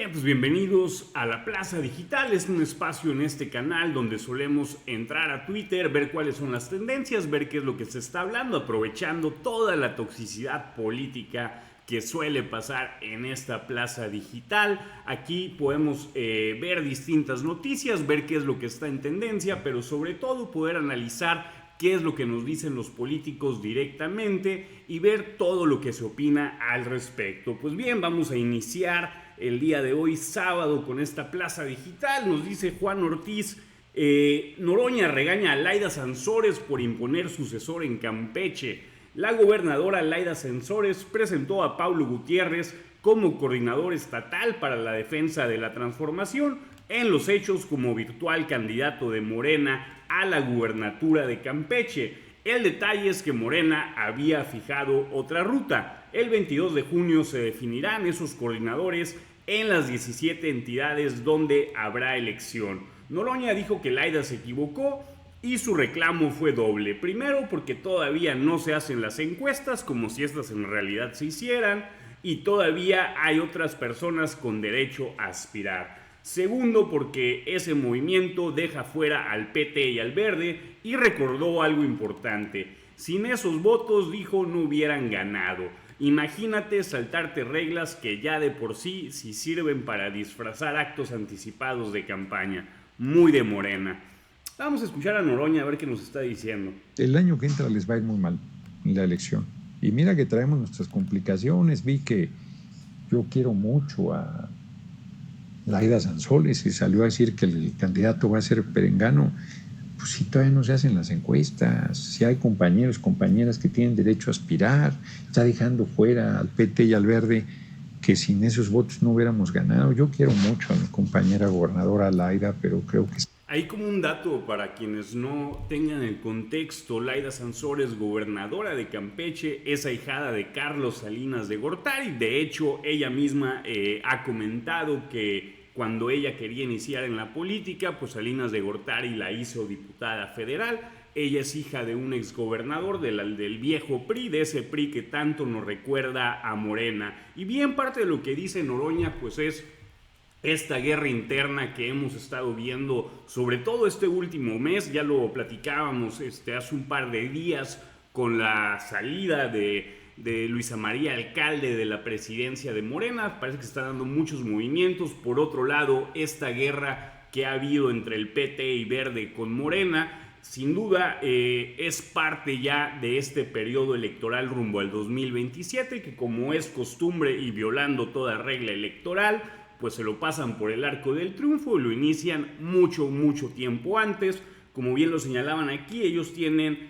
Bien, pues bienvenidos a La Plaza Digital. Es un espacio en este canal donde solemos entrar a Twitter, ver cuáles son las tendencias, ver qué es lo que se está hablando, aprovechando toda la toxicidad política que suele pasar en esta plaza digital. Aquí podemos ver distintas noticias, ver qué es lo que está en tendencia, pero sobre todo poder analizar qué es lo que nos dicen los políticos directamente y ver todo lo que se opina al respecto. Pues bien, vamos a iniciar el día de hoy, sábado, con esta plaza digital. Nos dice Juan Ortiz, Noroña regaña a Laida Sansores por imponer sucesor en Campeche. La gobernadora Laida Sansores presentó a Paulo Gutiérrez como coordinador estatal para la defensa de la transformación, en los hechos como virtual candidato de Morena a la gubernatura de Campeche. El detalle es que Morena había fijado otra ruta. El 22 de junio se definirán esos coordinadores en las 17 entidades donde habrá elección. Noroña dijo que Laida se equivocó y su reclamo fue doble. Primero, porque todavía no se hacen las encuestas como si estas en realidad se hicieran y todavía hay otras personas con derecho a aspirar. Segundo, porque ese movimiento deja fuera al PT y al Verde, y recordó algo importante. Sin esos votos, dijo, no hubieran ganado. Imagínate saltarte reglas que ya de por sí sirven para disfrazar actos anticipados de campaña. Muy de Morena. Vamos a escuchar a Noroña a ver qué nos está diciendo. El año que entra les va a ir muy mal en la elección. Y mira que traemos nuestras complicaciones. Vi que yo quiero mucho a Laida Sansores y salió a decir que el candidato va a ser Perengano. Pues si todavía no se hacen las encuestas, si hay compañeros, compañeras que tienen derecho a aspirar, está dejando fuera al PT y al Verde, que sin esos votos no hubiéramos ganado. Yo quiero mucho a mi compañera gobernadora Laida, pero creo que... Hay como un dato para quienes no tengan el contexto. Laida Sansores, gobernadora de Campeche, es ahijada de Carlos Salinas de Gortari. De hecho, ella misma ha comentado que cuando ella quería iniciar en la política, pues Salinas de Gortari la hizo diputada federal. Ella es hija de un exgobernador del viejo PRI, de ese PRI que tanto nos recuerda a Morena. Y bien, parte de lo que dice Noroña, pues es esta guerra interna que hemos estado viendo, sobre todo este último mes. Ya lo platicábamos hace un par de días con la salida de Luisa María Alcalde de la presidencia de Morena. Parece que se están dando muchos movimientos. Por otro lado, esta guerra que ha habido entre el PT y Verde con Morena, sin duda es parte ya de este periodo electoral rumbo al 2027, que como es costumbre y violando toda regla electoral, pues se lo pasan por el arco del triunfo y lo inician mucho tiempo antes. Como bien lo señalaban aquí, ellos tienen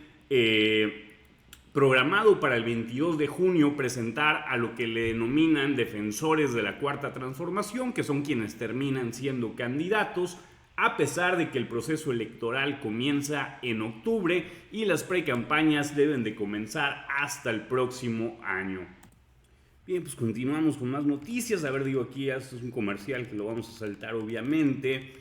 programado para el 22 de junio presentar a lo que le denominan defensores de la Cuarta Transformación, que son quienes terminan siendo candidatos, a pesar de que el proceso electoral comienza en octubre y las precampañas deben de comenzar hasta el próximo año. Bien, pues continuamos con más noticias. A ver, digo, aquí esto es un comercial que lo vamos a saltar obviamente.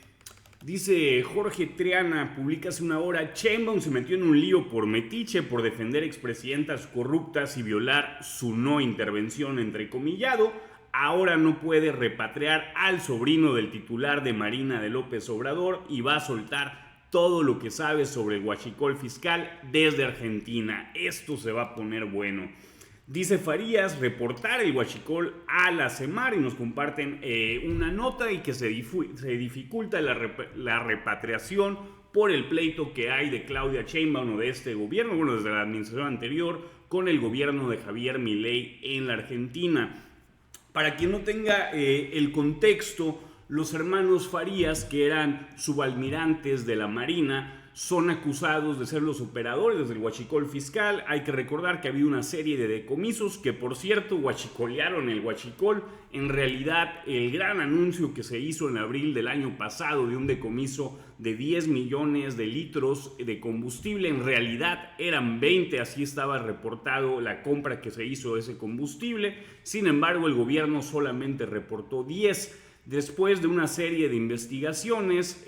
Dice Jorge Triana, publica hace una hora: Sheinbaum se metió en un lío por metiche, por defender expresidentas corruptas y violar su no intervención, entrecomillado. Ahora no puede repatriar al sobrino del titular de Marina de López Obrador y va a soltar todo lo que sabe sobre el huachicol fiscal desde Argentina. Esto se va a poner bueno. Dice Farías, reportar el huachicol a la CEMAR, y nos comparten una nota y que se dificulta la repatriación por el pleito que hay de Claudia Sheinbaum o de este gobierno, bueno, desde la administración anterior, con el gobierno de Javier Milei en la Argentina. Para quien no tenga el contexto, los hermanos Farías, que eran subalmirantes de la Marina, son acusados de ser los operadores del huachicol fiscal. Hay que recordar que había una serie de decomisos que, por cierto, huachicolearon el huachicol. En realidad, el gran anuncio que se hizo en abril del año pasado de un decomiso de 10 millones de litros de combustible, en realidad eran 20, así estaba reportado la compra que se hizo de ese combustible. Sin embargo, el gobierno solamente reportó 10. Después de una serie de investigaciones,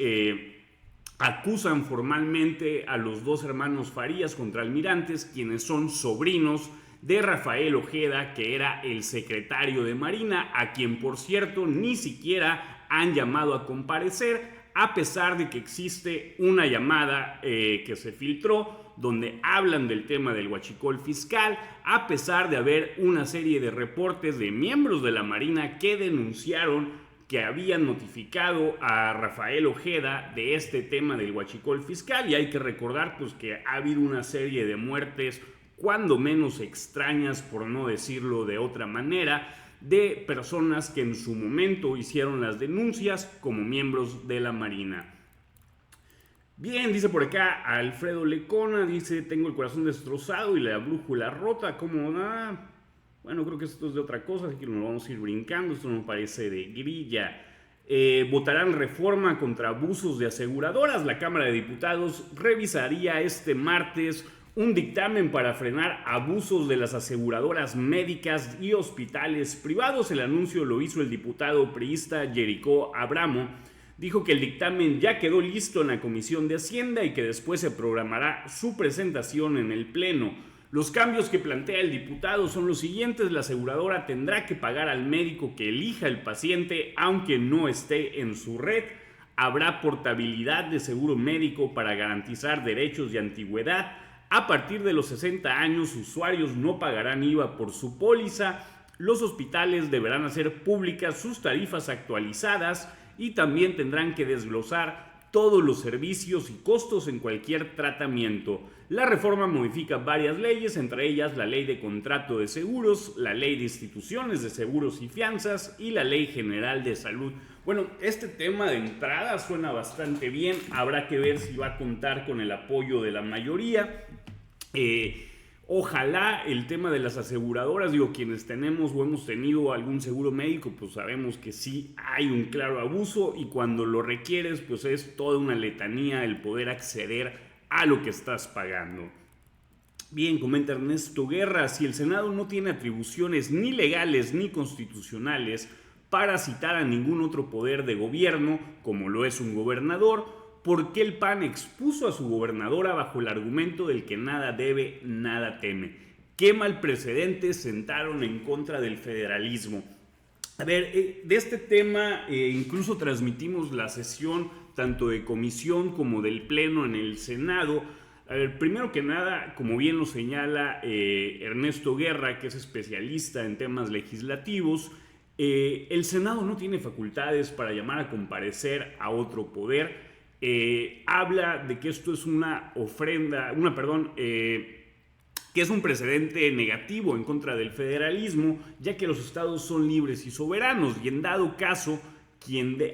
acusan formalmente a los dos hermanos Farías, contraalmirantes, quienes son sobrinos de Rafael Ojeda, que era el secretario de Marina, a quien por cierto ni siquiera han llamado a comparecer, a pesar de que existe una llamada que se filtró donde hablan del tema del huachicol fiscal, a pesar de haber una serie de reportes de miembros de la Marina que denunciaron que habían notificado a Rafael Ojeda de este tema del huachicol fiscal. Y hay que recordar pues que ha habido una serie de muertes cuando menos extrañas, por no decirlo de otra manera, de personas que en su momento hicieron las denuncias como miembros de la Marina. Bien, dice por acá Alfredo Lecona, dice: tengo el corazón destrozado y la brújula rota. ¿Cómo da? Bueno, creo que esto es de otra cosa, así que nos vamos a ir brincando. Esto no parece de grilla. Votarán reforma contra abusos de aseguradoras. La Cámara de Diputados revisaría este martes un dictamen para frenar abusos de las aseguradoras médicas y hospitales privados. El anuncio lo hizo el diputado priista Jericó Abramo. Dijo que el dictamen ya quedó listo en la Comisión de Hacienda y que después se programará su presentación en el Pleno. Los cambios que plantea el diputado son los siguientes: la aseguradora tendrá que pagar al médico que elija el paciente aunque no esté en su red. Habrá portabilidad de seguro médico para garantizar derechos de antigüedad. A partir de los 60 años, usuarios no pagarán IVA por su póliza. Los hospitales deberán hacer públicas sus tarifas actualizadas y también tendrán que desglosar todos los servicios y costos en cualquier tratamiento. La reforma modifica varias leyes, entre ellas la Ley de Contrato de Seguros, la Ley de Instituciones de Seguros y Fianzas y la Ley General de Salud. Bueno, este tema de entrada suena bastante bien. Habrá que ver si va a contar con el apoyo de la mayoría. Ojalá el tema de las aseguradoras, quienes tenemos o hemos tenido algún seguro médico, pues sabemos que sí hay un claro abuso y cuando lo requieres, pues es toda una letanía el poder acceder a lo que estás pagando. Bien, comenta Ernesto Guerra: si el Senado no tiene atribuciones ni legales ni constitucionales para citar a ningún otro poder de gobierno, como lo es un gobernador, ¿por qué el PAN expuso a su gobernadora bajo el argumento del que nada debe, nada teme? ¿Qué mal precedentes sentaron en contra del federalismo? A ver, de este tema incluso transmitimos la sesión tanto de comisión como del pleno en el Senado. A ver, primero que nada, como bien lo señala Ernesto Guerra, que es especialista en temas legislativos, el Senado no tiene facultades para llamar a comparecer a otro poder. Habla de que esto es que es un precedente negativo en contra del federalismo, ya que los estados son libres y soberanos, y en dado caso,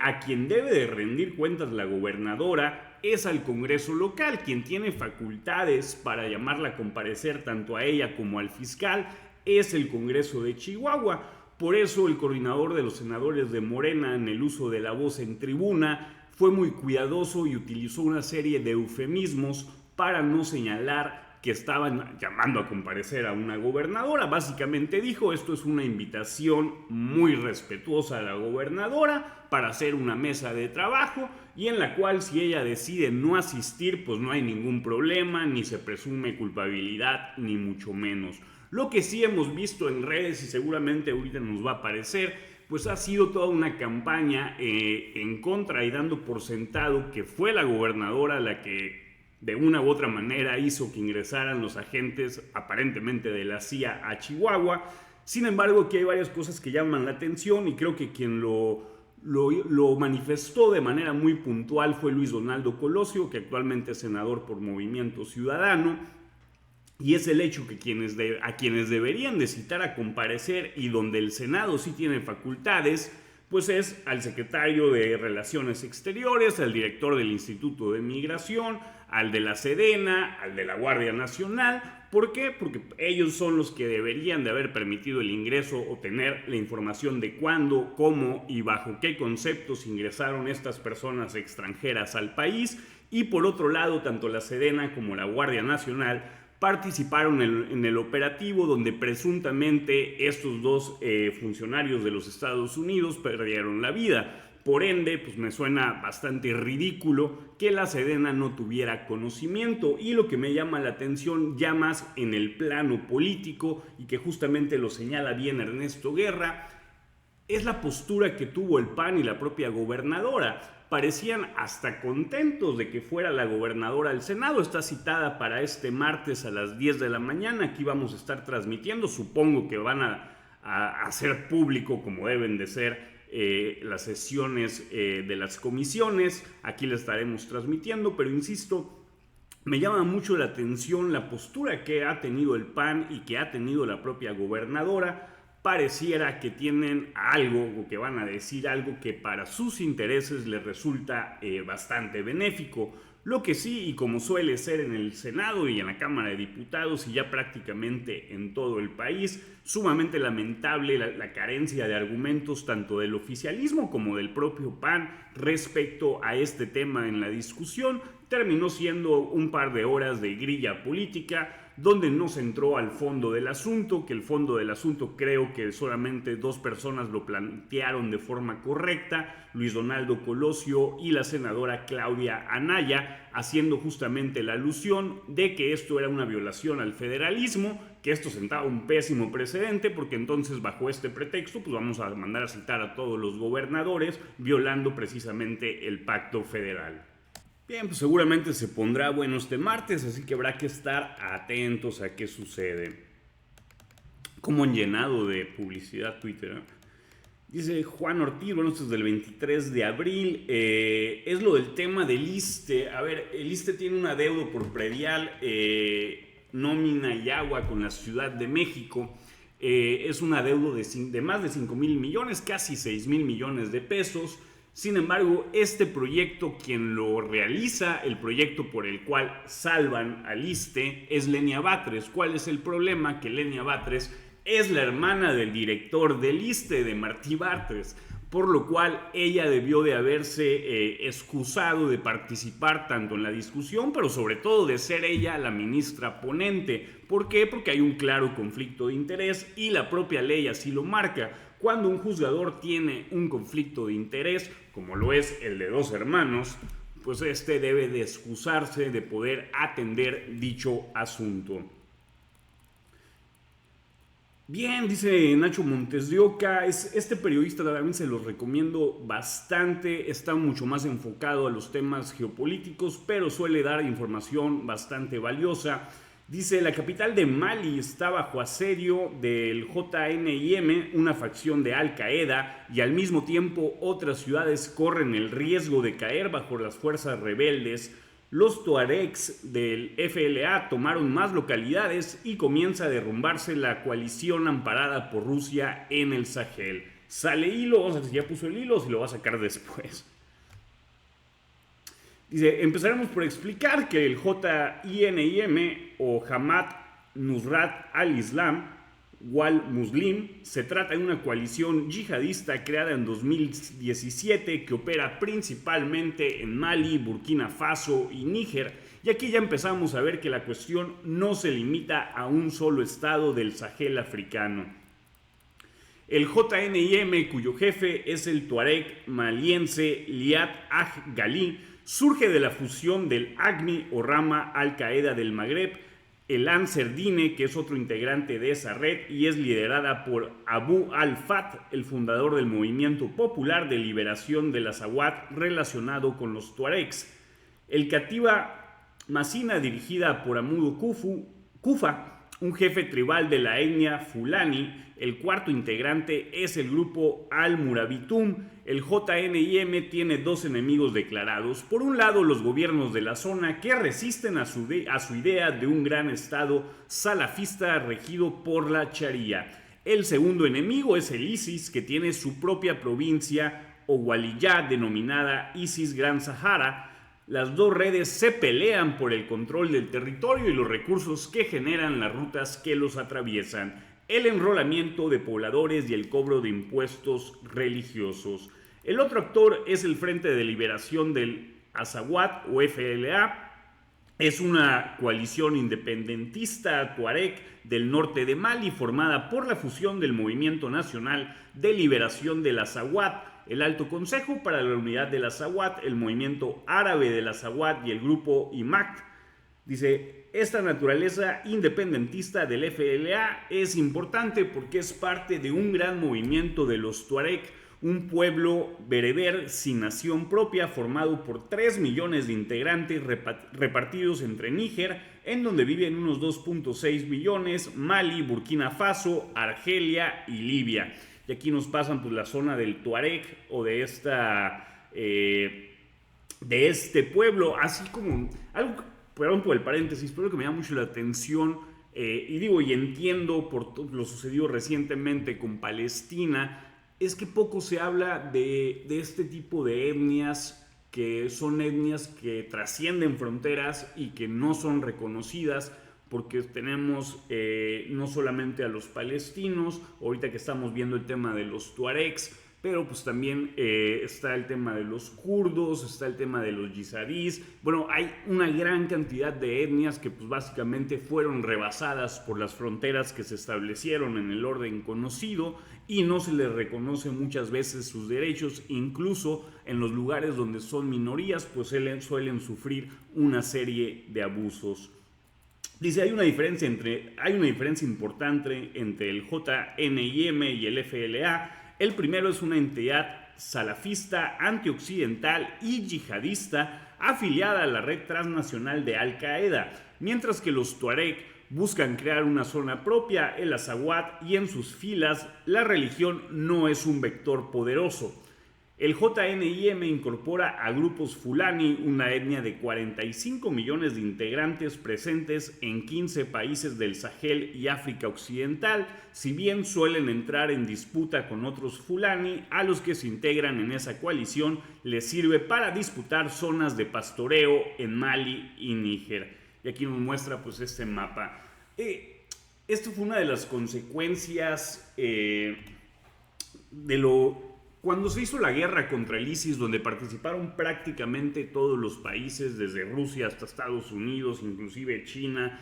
a quien debe de rendir cuentas la gobernadora es al Congreso local, quien tiene facultades para llamarla a comparecer tanto a ella como al fiscal, es el Congreso de Chihuahua. Por eso el coordinador de los senadores de Morena, en el uso de la voz en tribuna, fue muy cuidadoso y utilizó una serie de eufemismos para no señalar que estaban llamando a comparecer a una gobernadora. Básicamente dijo: esto es una invitación muy respetuosa a la gobernadora para hacer una mesa de trabajo y en la cual, si ella decide no asistir, pues no hay ningún problema, ni se presume culpabilidad, ni mucho menos. Lo que sí hemos visto en redes, y seguramente ahorita nos va a aparecer, pues ha sido toda una campaña en contra y dando por sentado que fue la gobernadora la que de una u otra manera hizo que ingresaran los agentes aparentemente de la CIA a Chihuahua. Sin embargo, aquí hay varias cosas que llaman la atención y creo que quien lo manifestó de manera muy puntual fue Luis Donaldo Colosio, que actualmente es senador por Movimiento Ciudadano. Y es el hecho que a quienes deberían de citar a comparecer y donde el Senado sí tiene facultades, pues es al secretario de Relaciones Exteriores, al director del Instituto de Migración, al de la Sedena, al de la Guardia Nacional. ¿Por qué? Porque ellos son los que deberían de haber permitido el ingreso o tener la información de cuándo, cómo y bajo qué conceptos ingresaron estas personas extranjeras al país. Y por otro lado, tanto la Sedena como la Guardia Nacional participaron en el operativo donde presuntamente estos dos funcionarios de los Estados Unidos perdieron la vida. Por ende, pues me suena bastante ridículo que la Sedena no tuviera conocimiento, y lo que me llama la atención ya más en el plano político, y que justamente lo señala bien Ernesto Guerra, es la postura que tuvo el PAN y la propia gobernadora. Parecían hasta contentos de que fuera la gobernadora al Senado. Está citada para este martes a las 10 de la mañana. Aquí vamos a estar transmitiendo. Supongo que van a hacer público, como deben de ser, las sesiones de las comisiones. Aquí la estaremos transmitiendo, pero insisto, me llama mucho la atención la postura que ha tenido el PAN y que ha tenido la propia gobernadora. Pareciera que tienen algo, o que van a decir algo que para sus intereses les resulta bastante benéfico. Lo que sí, y como suele ser en el Senado y en la Cámara de Diputados y ya prácticamente en todo el país, sumamente lamentable la carencia de argumentos tanto del oficialismo como del propio PAN respecto a este tema en la discusión. Terminó siendo un par de horas de grilla política, donde no se entró al fondo del asunto, que el fondo del asunto creo que solamente dos personas lo plantearon de forma correcta, Luis Donaldo Colosio y la senadora Claudia Anaya, haciendo justamente la alusión de que esto era una violación al federalismo, que esto sentaba un pésimo precedente, porque entonces bajo este pretexto pues vamos a mandar a citar a todos los gobernadores, violando precisamente el pacto federal. Bien, pues seguramente se pondrá bueno este martes, así que habrá que estar atentos a qué sucede. Como han llenado de publicidad Twitter, ¿eh? Dice Juan Ortiz, bueno, esto es del 23 de abril, es lo del tema del ISSSTE. A ver, el ISSSTE tiene un adeudo por predial, nómina y agua con la Ciudad de México. Es un adeudo de más de 5,000 millones, casi 6,000 millones de pesos. Sin embargo, este proyecto, quien lo realiza, el proyecto por el cual salvan al ISSSTE, es Lenia Batres. ¿Cuál es el problema? Que Lenia Batres es la hermana del director del ISSSTE, de Martí Batres, por lo cual ella debió de haberse excusado de participar tanto en la discusión, pero sobre todo de ser ella la ministra ponente. ¿Por qué? Porque hay un claro conflicto de interés y la propia ley así lo marca. Cuando un juzgador tiene un conflicto de interés, como lo es el de dos hermanos, pues este debe de excusarse de poder atender dicho asunto. Bien, dice Nacho Montes de Oca, este periodista también se los recomiendo bastante, está mucho más enfocado a los temas geopolíticos, pero suele dar información bastante valiosa. Dice, la capital de Mali está bajo asedio del JNIM, una facción de Al Qaeda, y al mismo tiempo otras ciudades corren el riesgo de caer bajo las fuerzas rebeldes. Los tuaregs del FLA tomaron más localidades y comienza a derrumbarse la coalición amparada por Rusia en el Sahel. Sale hilo, o sea, si ya puso el hilo, si lo va a sacar después. Dice, empezaremos por explicar que el JNIM o Jamaat Nusrat al-Islam Wal Muslim se trata de una coalición yihadista creada en 2017 que opera principalmente en Mali, Burkina Faso y Níger. Y aquí ya empezamos a ver que la cuestión no se limita a un solo estado del Sahel africano. El JNIM, cuyo jefe es el tuareg maliense Liat Ag-Ghali, surge de la fusión del AGMI o rama Al-Qaeda del Magreb, el Ansar Dine, que es otro integrante de esa red y es liderada por Abu al-Fath, el fundador del Movimiento Popular de Liberación del Azawad relacionado con los tuaregs. El Katiba Masina, dirigida por Amudo Kufa, un jefe tribal de la etnia Fulani. El cuarto integrante es el grupo Al-Murabitum. El JNIM tiene dos enemigos declarados. Por un lado, los gobiernos de la zona que resisten a su idea de un gran estado salafista regido por la Sharia. El segundo enemigo es el ISIS, que tiene su propia provincia o Waliyá denominada ISIS Gran Sahara. Las dos redes se pelean por el control del territorio y los recursos que generan las rutas que los atraviesan, el enrolamiento de pobladores y el cobro de impuestos religiosos. El otro actor es el Frente de Liberación del Azawad o FLA. Es una coalición independentista tuareg del norte de Mali formada por la fusión del Movimiento Nacional de Liberación del Azawad, el Alto Consejo para la Unidad del Azawad, el Movimiento Árabe del Azawad y el Grupo IMAC. Dice, esta naturaleza independentista del FLA es importante porque es parte de un gran movimiento de los Tuareg, un pueblo bereber sin nación propia formado por 3 millones de integrantes repartidos entre Níger, en donde viven unos 2.6 millones, Mali, Burkina Faso, Argelia y Libia. Y aquí nos pasan pues la zona del Tuareg o de este pueblo, así como algo, perdón por el paréntesis, pero que me da mucho la atención y entiendo por lo sucedido recientemente con Palestina, es que poco se habla de este tipo de etnias, que son etnias que trascienden fronteras y que no son reconocidas, porque tenemos no solamente a los palestinos, ahorita que estamos viendo el tema de los tuaregs, pero pues también está el tema de los kurdos, está el tema de los yizadís. Bueno, hay una gran cantidad de etnias que pues básicamente fueron rebasadas por las fronteras que se establecieron en el orden conocido y no se les reconoce muchas veces sus derechos, incluso en los lugares donde son minorías pues suelen sufrir una serie de abusos. Dice, hay una diferencia importante entre el JNIM y el FLA. El primero es una entidad salafista, antioccidental y yihadista afiliada a la red transnacional de Al-Qaeda, mientras que los Tuareg buscan crear una zona propia, el Azawad, y en sus filas la religión no es un vector poderoso. El JNIM incorpora a grupos Fulani, una etnia de 45 millones de integrantes presentes en 15 países del Sahel y África Occidental, si bien suelen entrar en disputa con otros Fulani, a los que se integran en esa coalición les sirve para disputar zonas de pastoreo en Mali y Níger. Y aquí nos muestra pues este mapa. Esto fue una de las consecuencias cuando se hizo la guerra contra el ISIS, donde participaron prácticamente todos los países, desde Rusia hasta Estados Unidos, inclusive China,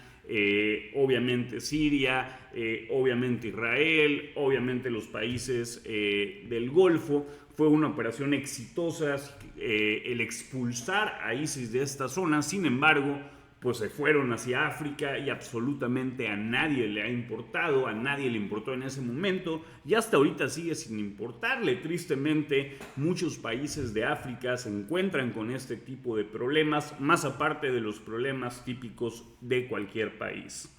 obviamente Siria, obviamente Israel, obviamente los países del Golfo. Fue una operación exitosa el expulsar a ISIS de esta zona. Sin embargo, pues se fueron hacia África y absolutamente a nadie le ha importado, a nadie le importó en ese momento y hasta ahorita sigue sin importarle. Tristemente, muchos países de África se encuentran con este tipo de problemas, más aparte de los problemas típicos de cualquier país.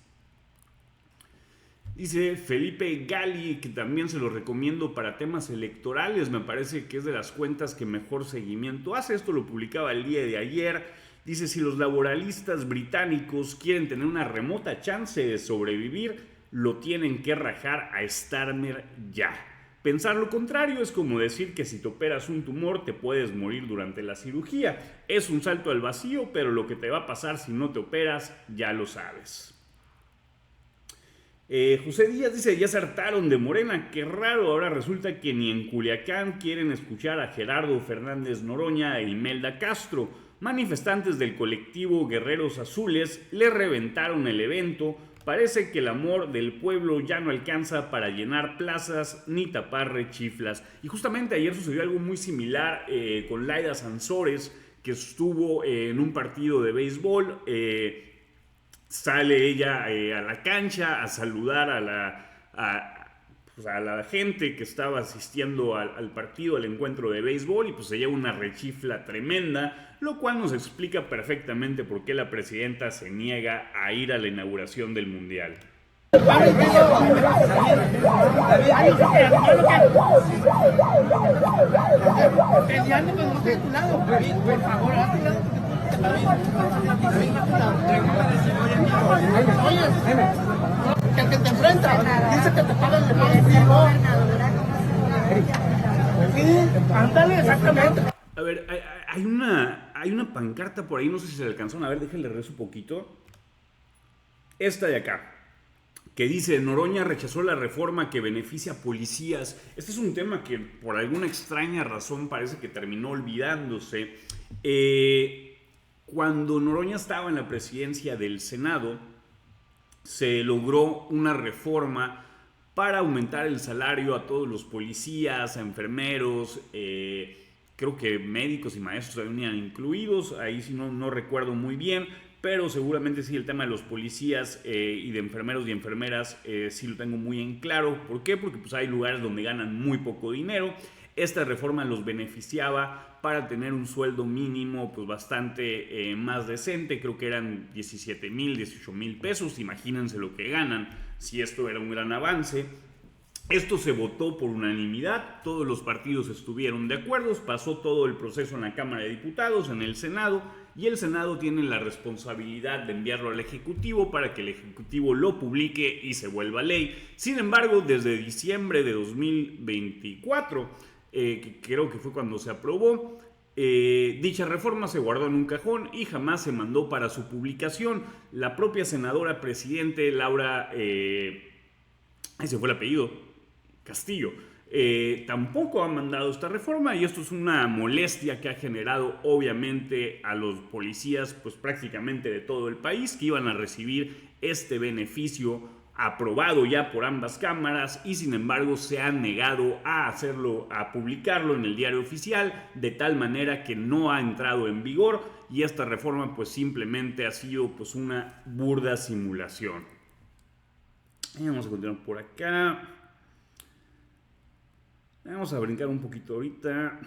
Dice Felipe Gali, que también se lo recomiendo para temas electorales, me parece que es de las cuentas que mejor seguimiento hace. Esto lo publicaba el día de ayer. Dice, si los laboralistas británicos quieren tener una remota chance de sobrevivir, lo tienen que rajar a Starmer ya. Pensar lo contrario es como decir que si te operas un tumor te puedes morir durante la cirugía. Es un salto al vacío, pero lo que te va a pasar si no te operas ya lo sabes. José Díaz dice, ya se hartaron de Morena, qué raro, ahora resulta que ni en Culiacán quieren escuchar a Gerardo Fernández Noroña e Imelda Castro. Manifestantes del colectivo Guerreros Azules le reventaron el evento. Parece que el amor del pueblo ya no alcanza para llenar plazas ni tapar rechiflas. Y justamente ayer sucedió algo muy similar con Laida Sansores, que estuvo en un partido de béisbol. Sale ella a la cancha a saludar a la gente que estaba asistiendo al partido, al encuentro de béisbol, y pues se lleva una rechifla tremenda, lo cual nos explica perfectamente por qué la presidenta se niega a ir a la inauguración del Mundial. Que el que te enfrenta dice que te paga el deportivo. Sí, ándale, exactamente. A ver, hay una pancarta por ahí, no sé si se le alcanzaron a ver, déjenle rezo un poquito. Esta de acá, que dice, Noroña rechazó la reforma que beneficia a policías. Este es un tema que por alguna extraña razón parece que terminó olvidándose. Cuando Noroña estaba en la presidencia del Senado, se logró una reforma para aumentar el salario a todos los policías, a enfermeros, creo que médicos y maestros venían incluidos, ahí sí no recuerdo muy bien, pero seguramente sí el tema de los policías y de enfermeros y enfermeras sí lo tengo muy en claro. ¿Por qué? Porque pues hay lugares donde ganan muy poco dinero. Esta reforma los beneficiaba para tener un sueldo mínimo pues bastante más decente, creo que eran 17,000, 18,000 pesos, imagínense lo que ganan si esto era un gran avance. Esto se votó por unanimidad, todos los partidos estuvieron de acuerdo, pasó todo el proceso en la Cámara de Diputados, en el Senado, y el Senado tiene la responsabilidad de enviarlo al Ejecutivo para que el Ejecutivo lo publique y se vuelva ley. Sin embargo, desde diciembre de 2024, que creo que fue cuando se aprobó, dicha reforma se guardó en un cajón y jamás se mandó para su publicación. La propia senadora presidente Laura, ahí se fue el apellido, Castillo, tampoco ha mandado esta reforma, y esto es una molestia que ha generado obviamente a los policías pues prácticamente de todo el país, que iban a recibir este beneficio aprobado ya por ambas cámaras, y sin embargo se han negado a hacerlo, a publicarlo en el diario oficial, de tal manera que no ha entrado en vigor, y esta reforma pues simplemente ha sido pues una burda simulación. Vamos a continuar por acá. Vamos a brincar un poquito ahorita.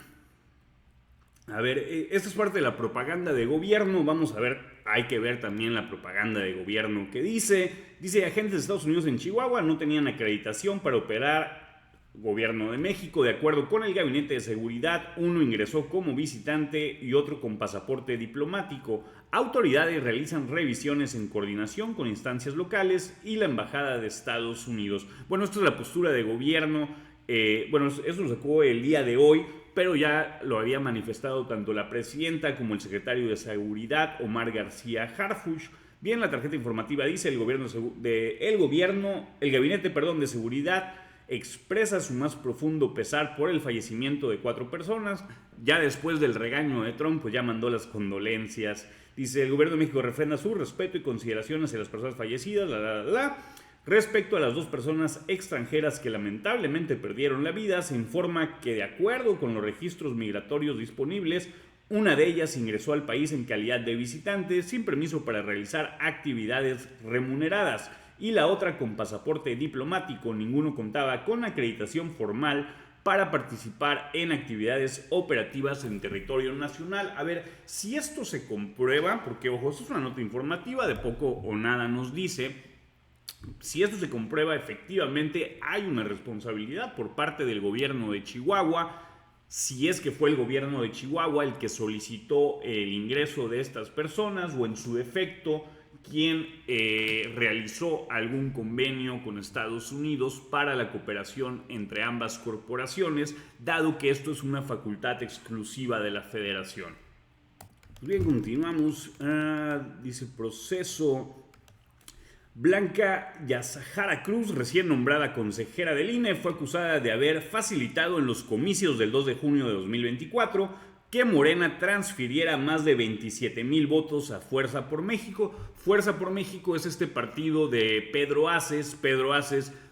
A ver, esta es parte de la propaganda de gobierno. Vamos a ver, hay que ver también la propaganda de gobierno que dice agentes de Estados Unidos en Chihuahua no tenían acreditación para operar. Gobierno de México, de acuerdo con el Gabinete de Seguridad, uno ingresó como visitante y otro con pasaporte diplomático. Autoridades realizan revisiones en coordinación con instancias locales y la Embajada de Estados Unidos. Bueno, esto es la postura de gobierno. Bueno, eso lo sacó el día de hoy, pero ya lo había manifestado tanto la presidenta como el secretario de Seguridad, Omar García Harfuch. Bien, la tarjeta informativa dice el Gabinete de Seguridad expresa su más profundo pesar por el fallecimiento de 4 personas. Ya después del regaño de Trump, pues ya mandó las condolencias. Dice, el gobierno de México refrenda su respeto y consideración hacia las personas fallecidas, Respecto a las 2 personas extranjeras que lamentablemente perdieron la vida, se informa que de acuerdo con los registros migratorios disponibles, una de ellas ingresó al país en calidad de visitante sin permiso para realizar actividades remuneradas, y la otra con pasaporte diplomático. Ninguno contaba con acreditación formal para participar en actividades operativas en territorio nacional. A ver, si esto se comprueba, porque ojo, esto es una nota informativa, de poco o nada nos dice. Si esto se comprueba, efectivamente hay una responsabilidad por parte del gobierno de Chihuahua, si es que fue el gobierno de Chihuahua el que solicitó el ingreso de estas personas, o en su defecto quien realizó algún convenio con Estados Unidos para la cooperación entre ambas corporaciones, dado que esto es una facultad exclusiva de la Federación. Bien, continuamos. Dice proceso. Blanca Yazahara Cruz, recién nombrada consejera del INE, fue acusada de haber facilitado en los comicios del 2 de junio de 2024 que Morena transfiriera más de 27,000 votos a Fuerza por México. Fuerza por México es este partido de Pedro Aces,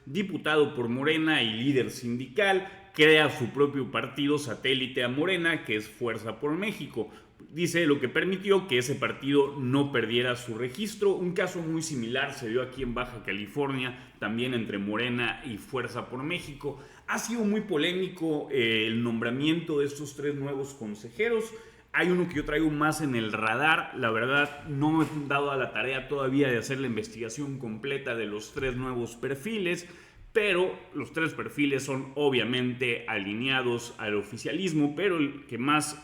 diputado por Morena y líder sindical, crea su propio partido satélite a Morena, que es Fuerza por México. Dice lo que permitió que ese partido no perdiera su registro. Un caso muy similar se dio aquí en Baja California, también entre Morena y Fuerza por México. Ha sido muy polémico el nombramiento de estos 3 nuevos consejeros. Hay uno que yo traigo más en el radar. La verdad, no me he dado a la tarea todavía de hacer la investigación completa de los 3 nuevos perfiles, pero los 3 perfiles son obviamente alineados al oficialismo, pero el que más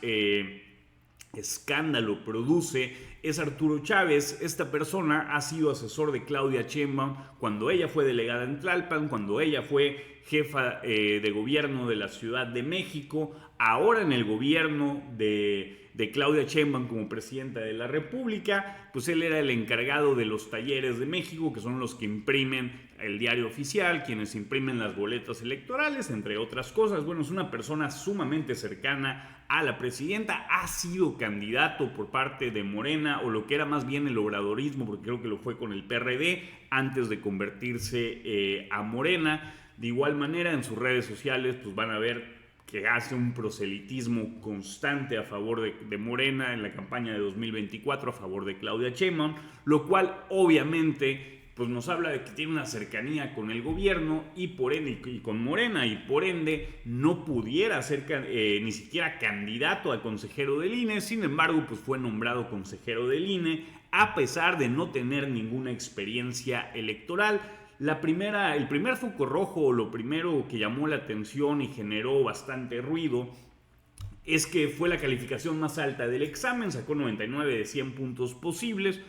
escándalo produce es Arturo Chávez. Esta persona ha sido asesor de Claudia Sheinbaum cuando ella fue delegada en Tlalpan, cuando ella fue jefa de gobierno de la Ciudad de México, ahora en el gobierno de Claudia Sheinbaum como presidenta de la República. Pues él era el encargado de los talleres de México, que son los que imprimen el diario oficial, quienes imprimen las boletas electorales, entre otras cosas. Bueno, es una persona sumamente cercana a la presidenta, ha sido candidato por parte de Morena, o lo que era más bien el obradorismo, porque creo que lo fue con el PRD, antes de convertirse a Morena. De igual manera, en sus redes sociales pues van a ver que hace un proselitismo constante a favor de Morena en la campaña de 2024, a favor de Claudia Sheinbaum, lo cual obviamente pues nos habla de que tiene una cercanía con el gobierno y por ende y con Morena, y por ende no pudiera ser ni siquiera candidato a consejero del INE. Sin embargo, pues fue nombrado consejero del INE a pesar de no tener ninguna experiencia electoral. El primer foco rojo, lo primero que llamó la atención y generó bastante ruido, es que fue la calificación más alta del examen, sacó 99 de 100 puntos posibles.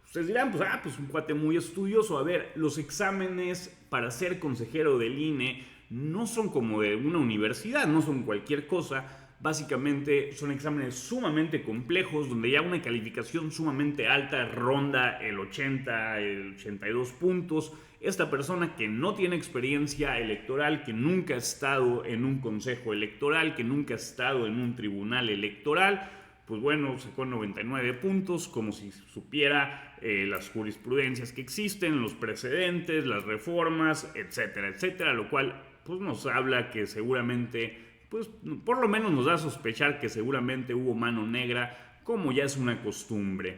Ustedes dirán, pues un cuate muy estudioso. A ver, los exámenes para ser consejero del INE no son como de una universidad, no son cualquier cosa. Básicamente son exámenes sumamente complejos, donde ya una calificación sumamente alta ronda el 80, el 82 puntos. Esta persona que no tiene experiencia electoral, que nunca ha estado en un consejo electoral, que nunca ha estado en un tribunal electoral, pues bueno, sacó 99 puntos, como si supiera las jurisprudencias que existen, los precedentes, las reformas, etcétera, etcétera, lo cual pues nos habla que seguramente, pues por lo menos nos da a sospechar que seguramente hubo mano negra, como ya es una costumbre.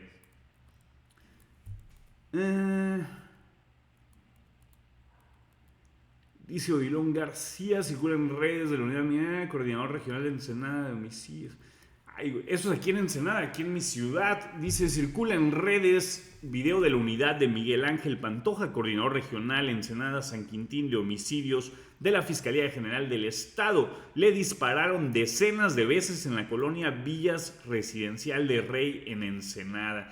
Dice Odilon García, circula en redes de la Unidad Minera, coordinador regional de Ensenada de homicidios. Ay, eso es aquí en Ensenada, aquí en mi ciudad. Dice, circula en redes video de la unidad de Miguel Ángel Pantoja, coordinador regional Ensenada San Quintín de homicidios de la Fiscalía General del Estado. Le dispararon decenas de veces en la colonia Villas Residencial de Rey en Ensenada.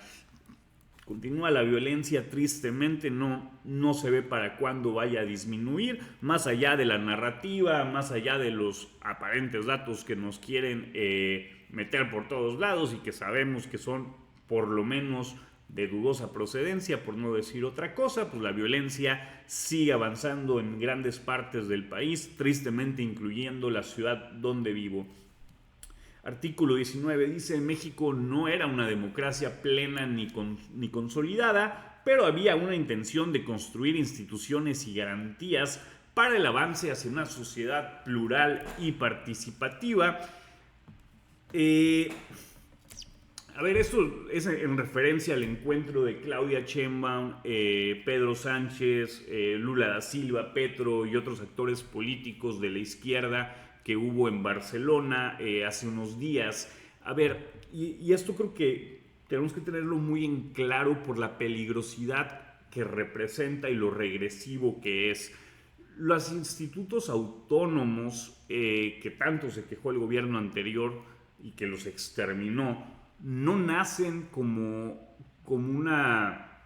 Continúa la violencia, tristemente no se ve para cuándo vaya a disminuir, más allá de la narrativa, más allá de los aparentes datos que nos quieren meter por todos lados y que sabemos que son por lo menos de dudosa procedencia, por no decir otra cosa. Pues la violencia sigue avanzando en grandes partes del país, tristemente incluyendo la ciudad donde vivo. Artículo 19 dice, México no era una democracia plena ni consolidada, pero había una intención de construir instituciones y garantías para el avance hacia una sociedad plural y participativa. A ver, esto es en referencia al encuentro de Claudia Sheinbaum, Pedro Sánchez, Lula da Silva, Petro y otros actores políticos de la izquierda que hubo en Barcelona hace unos días. A ver, y esto creo que tenemos que tenerlo muy en claro por la peligrosidad que representa y lo regresivo que es. Los institutos autónomos que tanto se quejó el gobierno anterior y que los exterminó, no nacen como una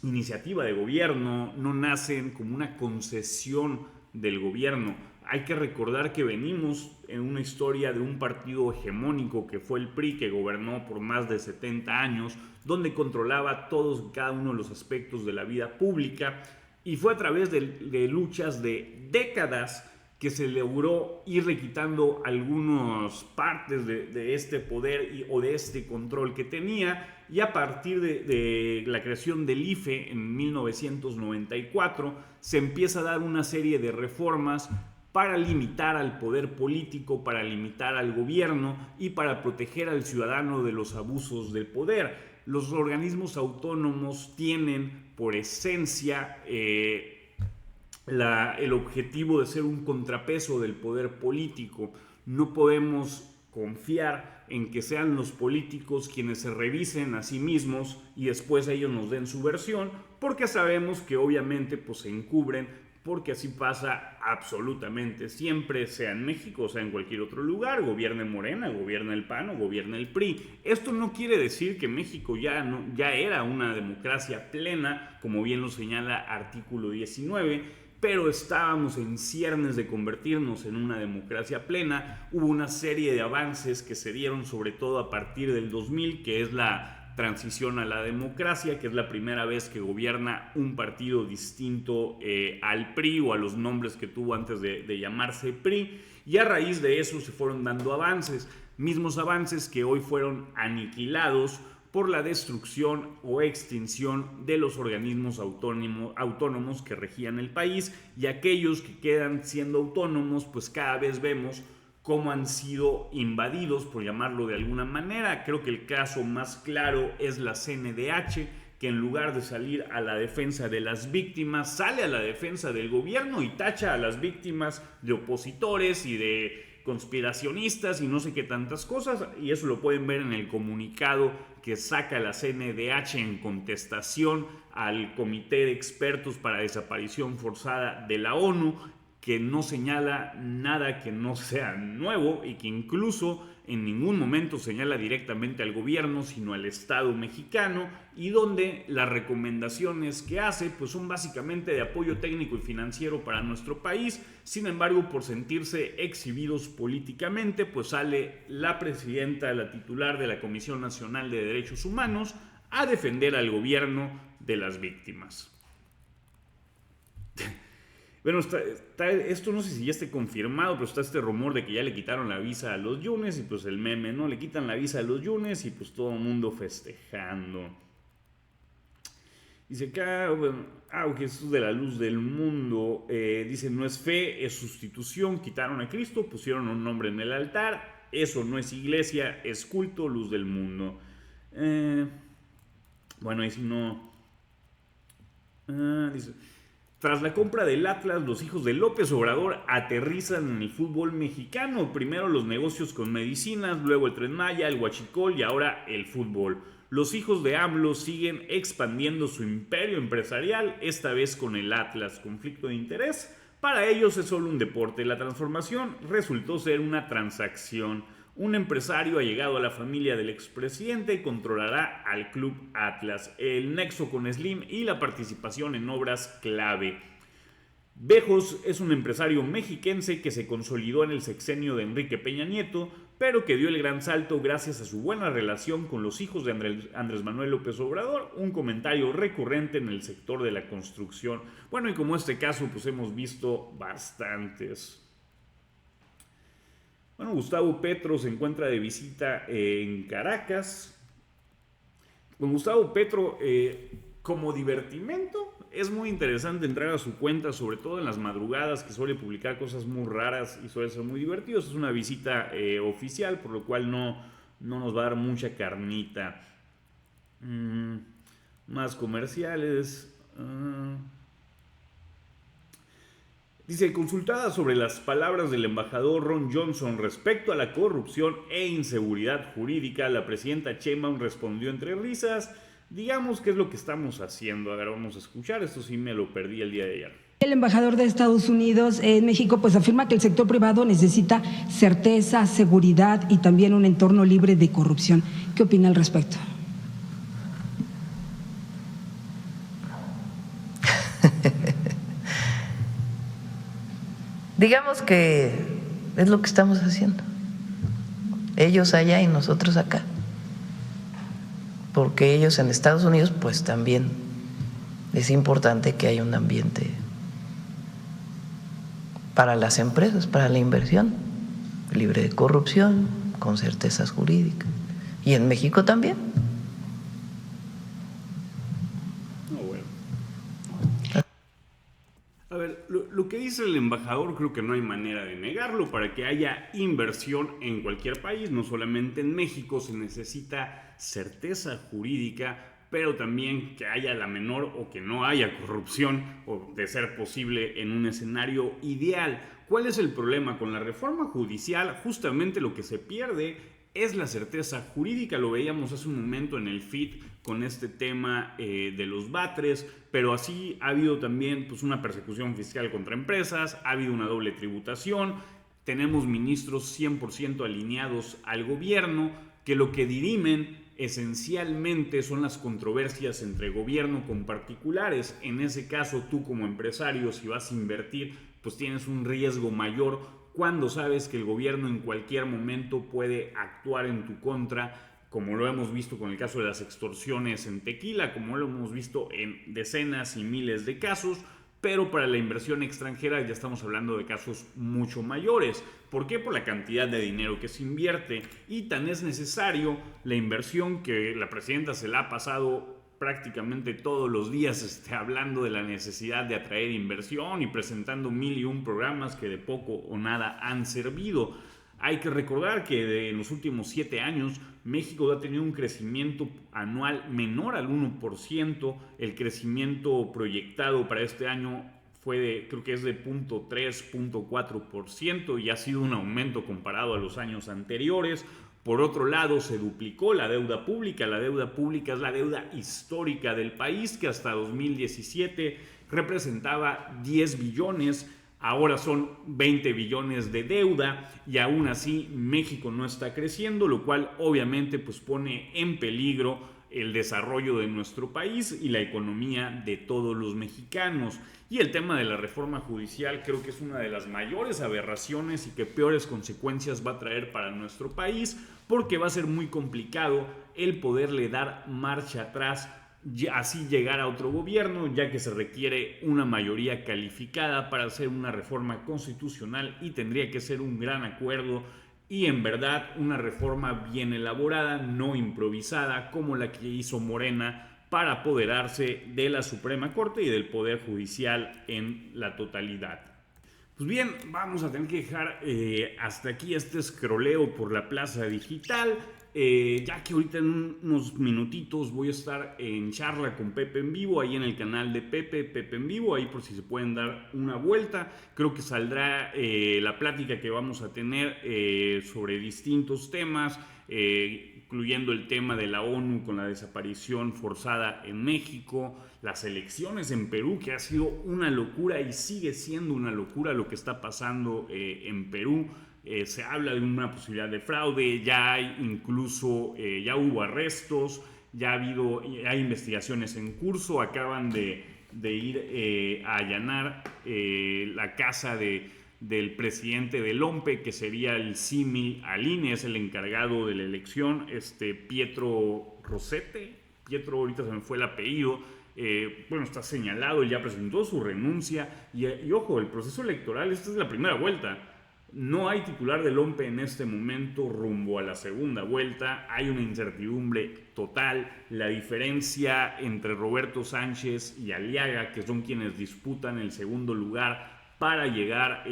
iniciativa de gobierno, no nacen como una concesión del gobierno. Hay que recordar que venimos en una historia de un partido hegemónico que fue el PRI, que gobernó por más de 70 años, donde controlaba todos y cada uno de los aspectos de la vida pública, y fue a través de luchas de décadas que se logró irle quitando algunas partes de este poder o de este control que tenía, y a partir de la creación del IFE en 1994 se empieza a dar una serie de reformas para limitar al poder político, para limitar al gobierno y para proteger al ciudadano de los abusos del poder. Los organismos autónomos tienen por esencia el objetivo de ser un contrapeso del poder político. No podemos confiar en que sean los políticos quienes se revisen a sí mismos y después ellos nos den su versión, porque sabemos que obviamente pues, se encubren, porque así pasa absolutamente siempre, sea en México o sea en cualquier otro lugar, gobierne Morena, gobierne el PAN o gobierne el PRI. Esto no quiere decir que México ya era una democracia plena, como bien lo señala artículo 19, pero estábamos en ciernes de convertirnos en una democracia plena. Hubo una serie de avances que se dieron sobre todo a partir del 2000, que es la transición a la democracia, que es la primera vez que gobierna un partido distinto al PRI o a los nombres que tuvo antes de llamarse PRI, y a raíz de eso se fueron dando avances, mismos avances que hoy fueron aniquilados por la destrucción o extinción de los organismos autónomos que regían el país, y aquellos que quedan siendo autónomos, pues cada vez vemos cómo han sido invadidos, por llamarlo de alguna manera. Creo que el caso más claro es la CNDH, que en lugar de salir a la defensa de las víctimas, sale a la defensa del gobierno y tacha a las víctimas de opositores y de conspiracionistas y no sé qué tantas cosas, y eso lo pueden ver en el comunicado que saca la CNDH en contestación al Comité de Expertos para Desaparición Forzada de la ONU, que no señala nada que no sea nuevo y que incluso en ningún momento señala directamente al gobierno, sino al Estado mexicano, y donde las recomendaciones que hace pues son básicamente de apoyo técnico y financiero para nuestro país. Sin embargo, por sentirse exhibidos políticamente, pues sale la presidenta, la titular de la Comisión Nacional de Derechos Humanos, a defender al gobierno de las víctimas. Bueno, esto no sé si ya esté confirmado, pero está este rumor de que ya le quitaron la visa a los Yunes, y pues el meme, ¿no? Le quitan la visa a los Yunes y pues todo el mundo festejando. Dice acá, bueno, Jesús de la Luz del Mundo, dice, no es fe, es sustitución, quitaron a Cristo, pusieron un nombre en el altar, eso no es iglesia, es culto, Luz del Mundo. Bueno, ahí si no... dice... Tras la compra del Atlas, los hijos de López Obrador aterrizan en el fútbol mexicano. Primero los negocios con medicinas, luego el Tren Maya, el huachicol y ahora el fútbol. Los hijos de AMLO siguen expandiendo su imperio empresarial, esta vez con el Atlas. Conflicto de interés. Para ellos es solo un deporte. La transformación resultó ser una transacción. Un empresario ha llegado a la familia del expresidente y controlará al Club Atlas, el nexo con Slim y la participación en obras clave. Bejos es un empresario mexiquense que se consolidó en el sexenio de Enrique Peña Nieto, pero que dio el gran salto gracias a su buena relación con los hijos de Andrés Manuel López Obrador, un comentario recurrente en el sector de la construcción. Bueno, y como este caso, pues hemos visto bastantes. Bueno, Gustavo Petro se encuentra de visita en Caracas. Con Gustavo Petro, como divertimento, es muy interesante entrar a su cuenta, sobre todo en las madrugadas, que suele publicar cosas muy raras y suele ser muy divertidos. Es una visita oficial, por lo cual no nos va a dar mucha carnita. Más comerciales. Dice, consultada sobre las palabras del embajador Ron Johnson respecto a la corrupción e inseguridad jurídica, la presidenta Sheinbaum respondió entre risas, digamos qué es lo que estamos haciendo. A ver, vamos a escuchar, esto sí me lo perdí el día de ayer. El embajador de Estados Unidos en México pues afirma que el sector privado necesita certeza, seguridad y también un entorno libre de corrupción. ¿Qué opina al respecto? Digamos que es lo que estamos haciendo, ellos allá y nosotros acá, porque ellos en Estados Unidos pues también es importante que haya un ambiente para las empresas, para la inversión, libre de corrupción, con certezas jurídicas, y en México también. A ver, lo que dice el embajador creo que no hay manera de negarlo. Para que haya inversión en cualquier país, no solamente en México, se necesita certeza jurídica, pero también que haya la menor o que no haya corrupción, o de ser posible en un escenario ideal. ¿Cuál es el problema con la reforma judicial? Justamente lo que se pierde es la certeza jurídica. Lo veíamos hace un momento en el feed con este tema de los Batres, pero así ha habido también pues, una persecución fiscal contra empresas, ha habido una doble tributación, tenemos ministros 100% alineados al gobierno, que lo que dirimen esencialmente son las controversias entre gobierno con particulares. En ese caso, tú como empresario, si vas a invertir, pues tienes un riesgo mayor cuando sabes que el gobierno en cualquier momento puede actuar en tu contra, como lo hemos visto con el caso de las extorsiones en Tequila, como lo hemos visto en decenas y miles de casos. pero para la inversión extranjera ya estamos hablando de casos mucho mayores. ¿Por qué? Por la cantidad de dinero que se invierte, y tan es necesario la inversión que la presidenta se la ha pasado prácticamente todos los días hablando de la necesidad de atraer inversión y presentando 1001 programas que de poco o nada han servido. Hay que recordar que en los últimos 7 años México ha tenido un crecimiento anual menor al 1%. El crecimiento proyectado para este año creo que es de 0.3, 0.4%, y ha sido un aumento comparado a los años anteriores. Por otro lado, se duplicó la deuda pública. La deuda pública es la deuda histórica del país, que hasta 2017 representaba 10 billones. Ahora son 20 billones de deuda, y aún así México no está creciendo, lo cual obviamente pues pone en peligro el desarrollo de nuestro país y la economía de todos los mexicanos. Y el tema de la reforma judicial creo que es una de las mayores aberraciones y que peores consecuencias va a traer para nuestro país, porque va a ser muy complicado el poderle dar marcha atrás, así llegar a otro gobierno, ya que se requiere una mayoría calificada para hacer una reforma constitucional, y tendría que ser un gran acuerdo y en verdad una reforma bien elaborada, no improvisada como la que hizo Morena para apoderarse de la Suprema Corte y del Poder Judicial en la totalidad. Pues bien, vamos a tener que dejar hasta aquí este escroleo por la Plaza Digital, ya que ahorita en unos minutitos voy a estar en charla con Pepe en Vivo, ahí en el canal de Pepe en Vivo, ahí por si se pueden dar una vuelta. Creo que saldrá la plática que vamos a tener sobre distintos temas, incluyendo el tema de la ONU con la desaparición forzada en México, las elecciones en Perú, que ha sido una locura y sigue siendo una locura lo que está pasando en Perú. Se habla de una posibilidad de fraude, ya hay incluso, ya hubo arrestos, hay investigaciones en curso. Acaban de ir a allanar la casa del presidente del OMPE, que sería el símil al INE, es el encargado de la elección, Pietro Rossetti. Pietro, ahorita se me fue el apellido. Bueno, está señalado, él ya presentó su renuncia, y ojo, el proceso electoral, esta es la primera vuelta. No hay titular del OMPE en este momento rumbo a la segunda vuelta. Hay una incertidumbre total. La diferencia entre Roberto Sánchez y Aliaga, que son quienes disputan el segundo lugar para llegar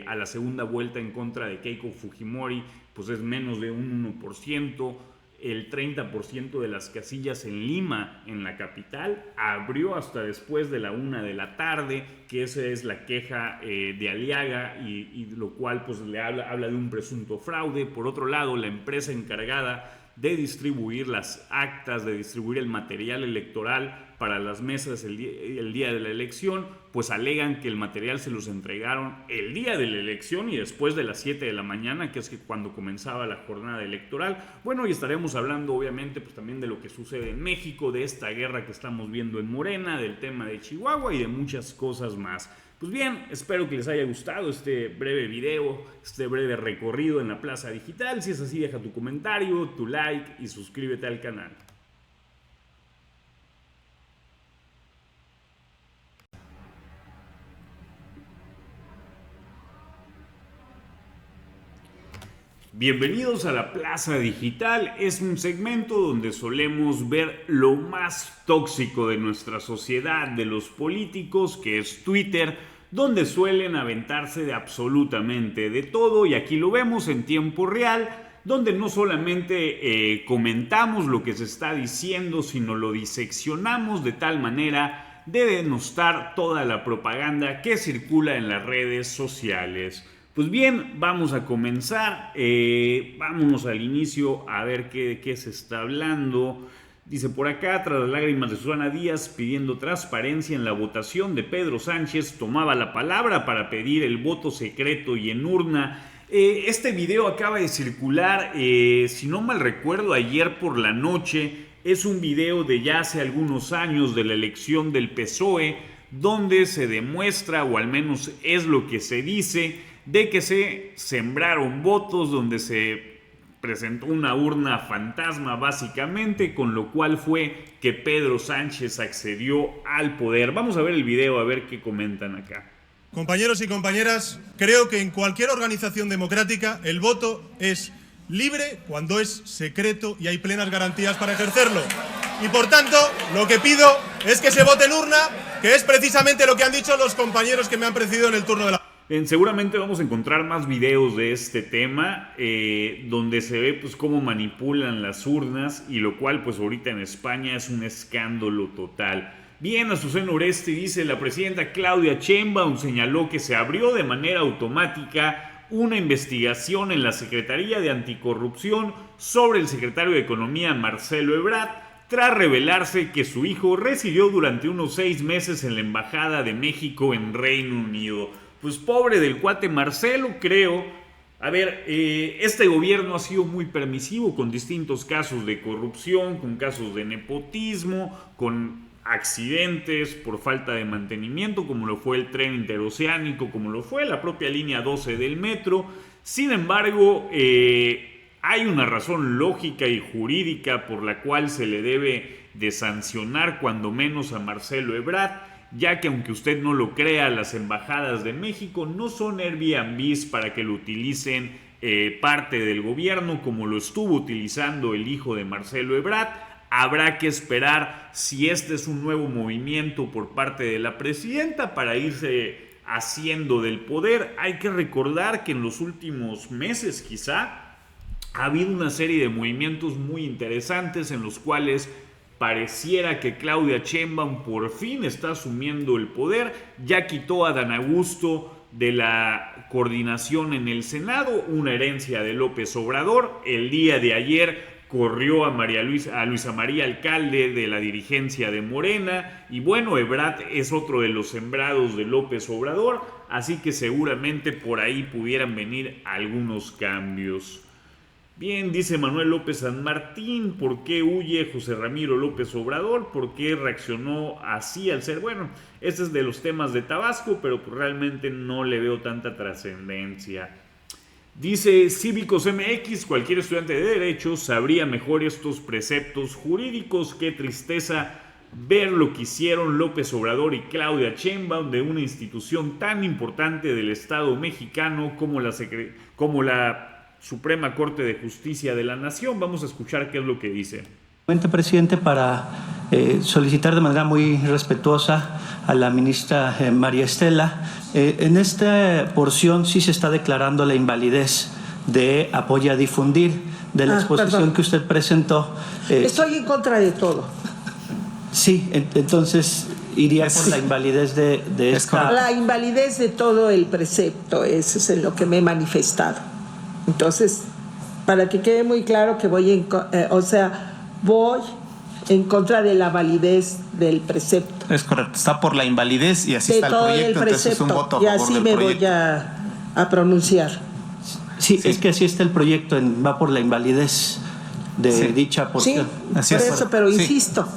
a la segunda vuelta en contra de Keiko Fujimori, pues es menos de un 1%. El 30% de las casillas en Lima, en la capital, abrió hasta después de la 1 de la tarde, que esa es la queja de Aliaga, y lo cual pues le habla de un presunto fraude. Por otro lado, la empresa encargada de distribuir las actas, de distribuir el material electoral para las mesas el día de la elección, pues alegan que el material se los entregaron el día de la elección y después de las 7 de la mañana, que es cuando comenzaba la jornada electoral. Bueno, y estaremos hablando obviamente pues también de lo que sucede en México, de esta guerra que estamos viendo en Morena, del tema de Chihuahua y de muchas cosas más. Pues bien, espero que les haya gustado este breve video, este breve recorrido en la Plaza Digital. Si es así, deja tu comentario, tu like y suscríbete al canal. Bienvenidos a la Plaza Digital. Es un segmento donde solemos ver lo más tóxico de nuestra sociedad, de los políticos, que es Twitter, donde suelen aventarse de absolutamente de todo, y aquí lo vemos en tiempo real, donde no solamente comentamos lo que se está diciendo, sino lo diseccionamos de tal manera de denostar toda la propaganda que circula en las redes sociales. Pues bien, vamos a comenzar. Vámonos al inicio a ver de qué se está hablando. Dice por acá: tras las lágrimas de Susana Díaz pidiendo transparencia en la votación de Pedro Sánchez, tomaba la palabra para pedir el voto secreto y en urna. Este video acaba de circular, si no mal recuerdo, ayer por la noche. Es un video de ya hace algunos años, de la elección del PSOE, donde se demuestra, o al menos es lo que se dice, de que se sembraron votos, donde se presentó una urna fantasma básicamente, con lo cual fue que Pedro Sánchez accedió al poder. Vamos a ver el video, a ver qué comentan acá. Compañeros y compañeras, creo que en cualquier organización democrática el voto es libre cuando es secreto y hay plenas garantías para ejercerlo. Y por tanto, lo que pido es que se vote en urna, que es precisamente lo que han dicho los compañeros que me han precedido en el turno de la... Seguramente vamos a encontrar más videos de este tema donde se ve pues cómo manipulan las urnas, y lo cual pues ahorita en España es un escándalo total. Bien, Azucena Oresti dice: la presidenta Claudia Sheinbaum señaló que se abrió de manera automática una investigación en la Secretaría de Anticorrupción sobre el secretario de Economía Marcelo Ebrard, tras revelarse que su hijo residió durante unos 6 meses en la Embajada de México en Reino Unido. Pues pobre del cuate Marcelo, creo. A ver, este gobierno ha sido muy permisivo con distintos casos de corrupción, con casos de nepotismo, con accidentes por falta de mantenimiento, como lo fue el tren interoceánico, como lo fue la propia línea 12 del metro. Sin embargo, hay una razón lógica y jurídica por la cual se le debe de sancionar cuando menos a Marcelo Ebrard, ya que aunque usted no lo crea, las embajadas de México no son Airbnbs para que lo utilicen parte del gobierno como lo estuvo utilizando el hijo de Marcelo Ebrard. Habrá que esperar si este es un nuevo movimiento por parte de la presidenta para irse haciendo del poder. Hay que recordar que en los últimos meses quizá ha habido una serie de movimientos muy interesantes en los cuales pareciera que Claudia Sheinbaum por fin está asumiendo el poder. Ya quitó a Dan Augusto de la coordinación en el Senado, una herencia de López Obrador. El día de ayer corrió a Luisa María Alcalde de la dirigencia de Morena. Y bueno, Ebrard es otro de los sembrados de López Obrador, así que seguramente por ahí pudieran venir algunos cambios. Bien, dice Manuel López San Martín: ¿por qué huye José Ramiro López Obrador? ¿Por qué reaccionó así al ser? Bueno, este es de los temas de Tabasco, pero realmente no le veo tanta trascendencia. Dice Cívicos MX: cualquier estudiante de Derecho sabría mejor estos preceptos jurídicos. Qué tristeza ver lo que hicieron López Obrador y Claudia Sheinbaum de una institución tan importante del Estado mexicano como la Suprema Corte de Justicia de la Nación. Vamos a escuchar qué es lo que dice. Presidente, para solicitar de manera muy respetuosa a la ministra María Estela, en esta porción sí se está declarando la invalidez de apoyo a difundir de la exposición que usted presentó. Estoy en contra de todo. Sí, entonces iría por la invalidez de esta... La invalidez de todo el precepto, eso es en lo que me he manifestado. Entonces, para que quede muy claro que voy en contra de la validez del precepto. Es correcto, está por la invalidez y así de está el todo proyecto, el precepto, entonces es un voto a y favor así del me proyecto. voy a pronunciar. Sí, es que así está el proyecto, va por la invalidez de dicha porción. Sí, Así por es. eso, pero Sí. insisto.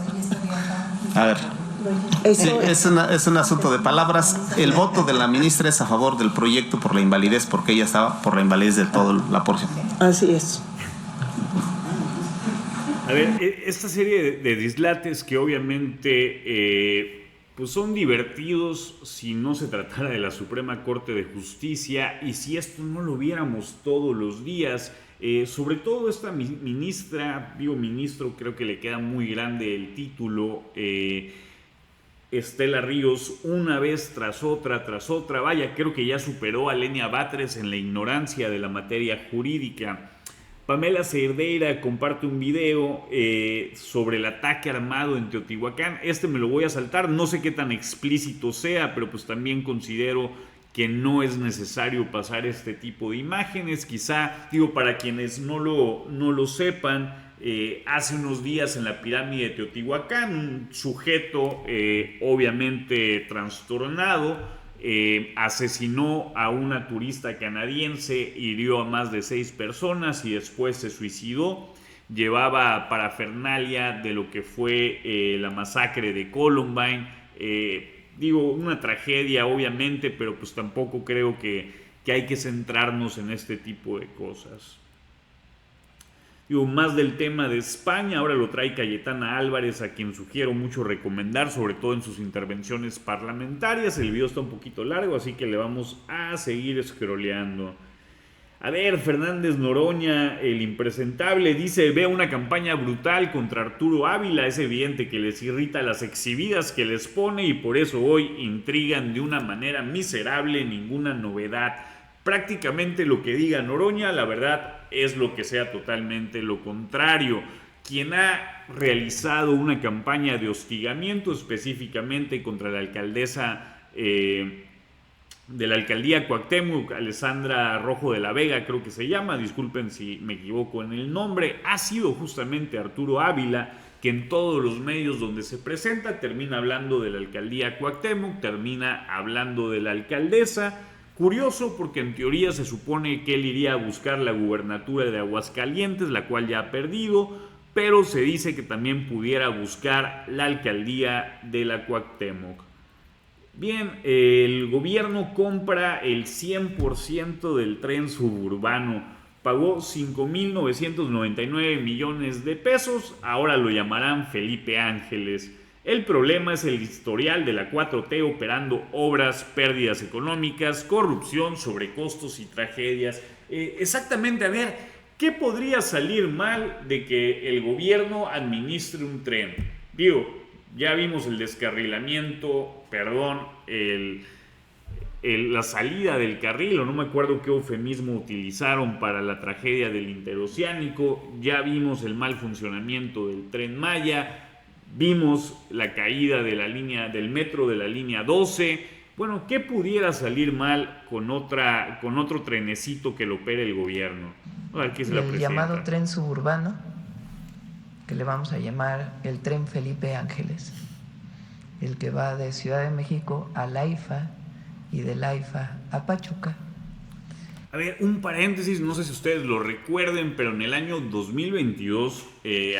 A ver, Eso, es un asunto de palabras. El voto de la ministra es a favor del proyecto por la invalidez, porque ella estaba por la invalidez de toda la porción. así es. A ver, esta serie de dislates que obviamente pues son divertidos si no se tratara de la Suprema Corte de Justicia y si esto no lo viéramos todos los días. Sobre todo esta ministro, creo que le queda muy grande el título, Estela Ríos, una vez tras otra, vaya, creo que ya superó a Lenia Batres en la ignorancia de la materia jurídica. Pamela Cerdeira comparte un video sobre el ataque armado en Teotihuacán. Me lo voy a saltar, no sé qué tan explícito sea, pero pues también considero que no es necesario pasar este tipo de imágenes. Quizá, para quienes no lo sepan, hace unos días en la pirámide de Teotihuacán, un sujeto obviamente trastornado asesinó a una turista canadiense, hirió a más de 6 personas y después se suicidó. Llevaba parafernalia de lo que fue la masacre de Columbine. Una tragedia obviamente, pero pues tampoco creo que hay que centrarnos en este tipo de cosas. Digo, más del tema de España, ahora lo trae Cayetana Álvarez, a quien sugiero mucho recomendar, sobre todo en sus intervenciones parlamentarias. El video está un poquito largo, así que le vamos a seguir scrolleando. A ver, Fernández Noroña, el impresentable, dice: veo una campaña brutal contra Arturo Ávila. Es evidente que les irrita las exhibidas que les pone y por eso hoy intrigan de una manera miserable, ninguna novedad. Prácticamente lo que diga Noroña, la verdad es lo que sea totalmente lo contrario. Quien ha realizado una campaña de hostigamiento específicamente contra la alcaldesa de la alcaldía Cuauhtémoc, Alessandra Rojo de la Vega, creo que se llama, disculpen si me equivoco en el nombre, ha sido justamente Arturo Ávila, que en todos los medios donde se presenta termina hablando de la alcaldía Cuauhtémoc, termina hablando de la alcaldesa. Curioso, porque en teoría se supone que él iría a buscar la gubernatura de Aguascalientes, la cual ya ha perdido, pero se dice que también pudiera buscar la alcaldía de la Cuauhtémoc. Bien, el gobierno compra el 100% del tren suburbano. Pagó 5.999 millones de pesos, ahora lo llamarán Felipe Ángeles. El problema es el historial de la 4T operando obras, pérdidas económicas, corrupción, sobrecostos y tragedias. Exactamente, a ver, ¿qué podría salir mal de que el gobierno administre un tren? Digo, ya vimos el descarrilamiento, la salida del carril, o no me acuerdo qué eufemismo utilizaron para la tragedia del Interoceánico. Ya vimos el mal funcionamiento del Tren Maya. Vimos la caída de del metro de la línea 12. Bueno, ¿qué pudiera salir mal con otro trenecito que lo opere el gobierno? A ver, ¿qué se la presenta? El llamado tren suburbano, que le vamos a llamar el tren Felipe Ángeles, el que va de Ciudad de México a Laifa y de Laifa a Pachuca. A ver, un paréntesis, no sé si ustedes lo recuerden, pero en el año 2022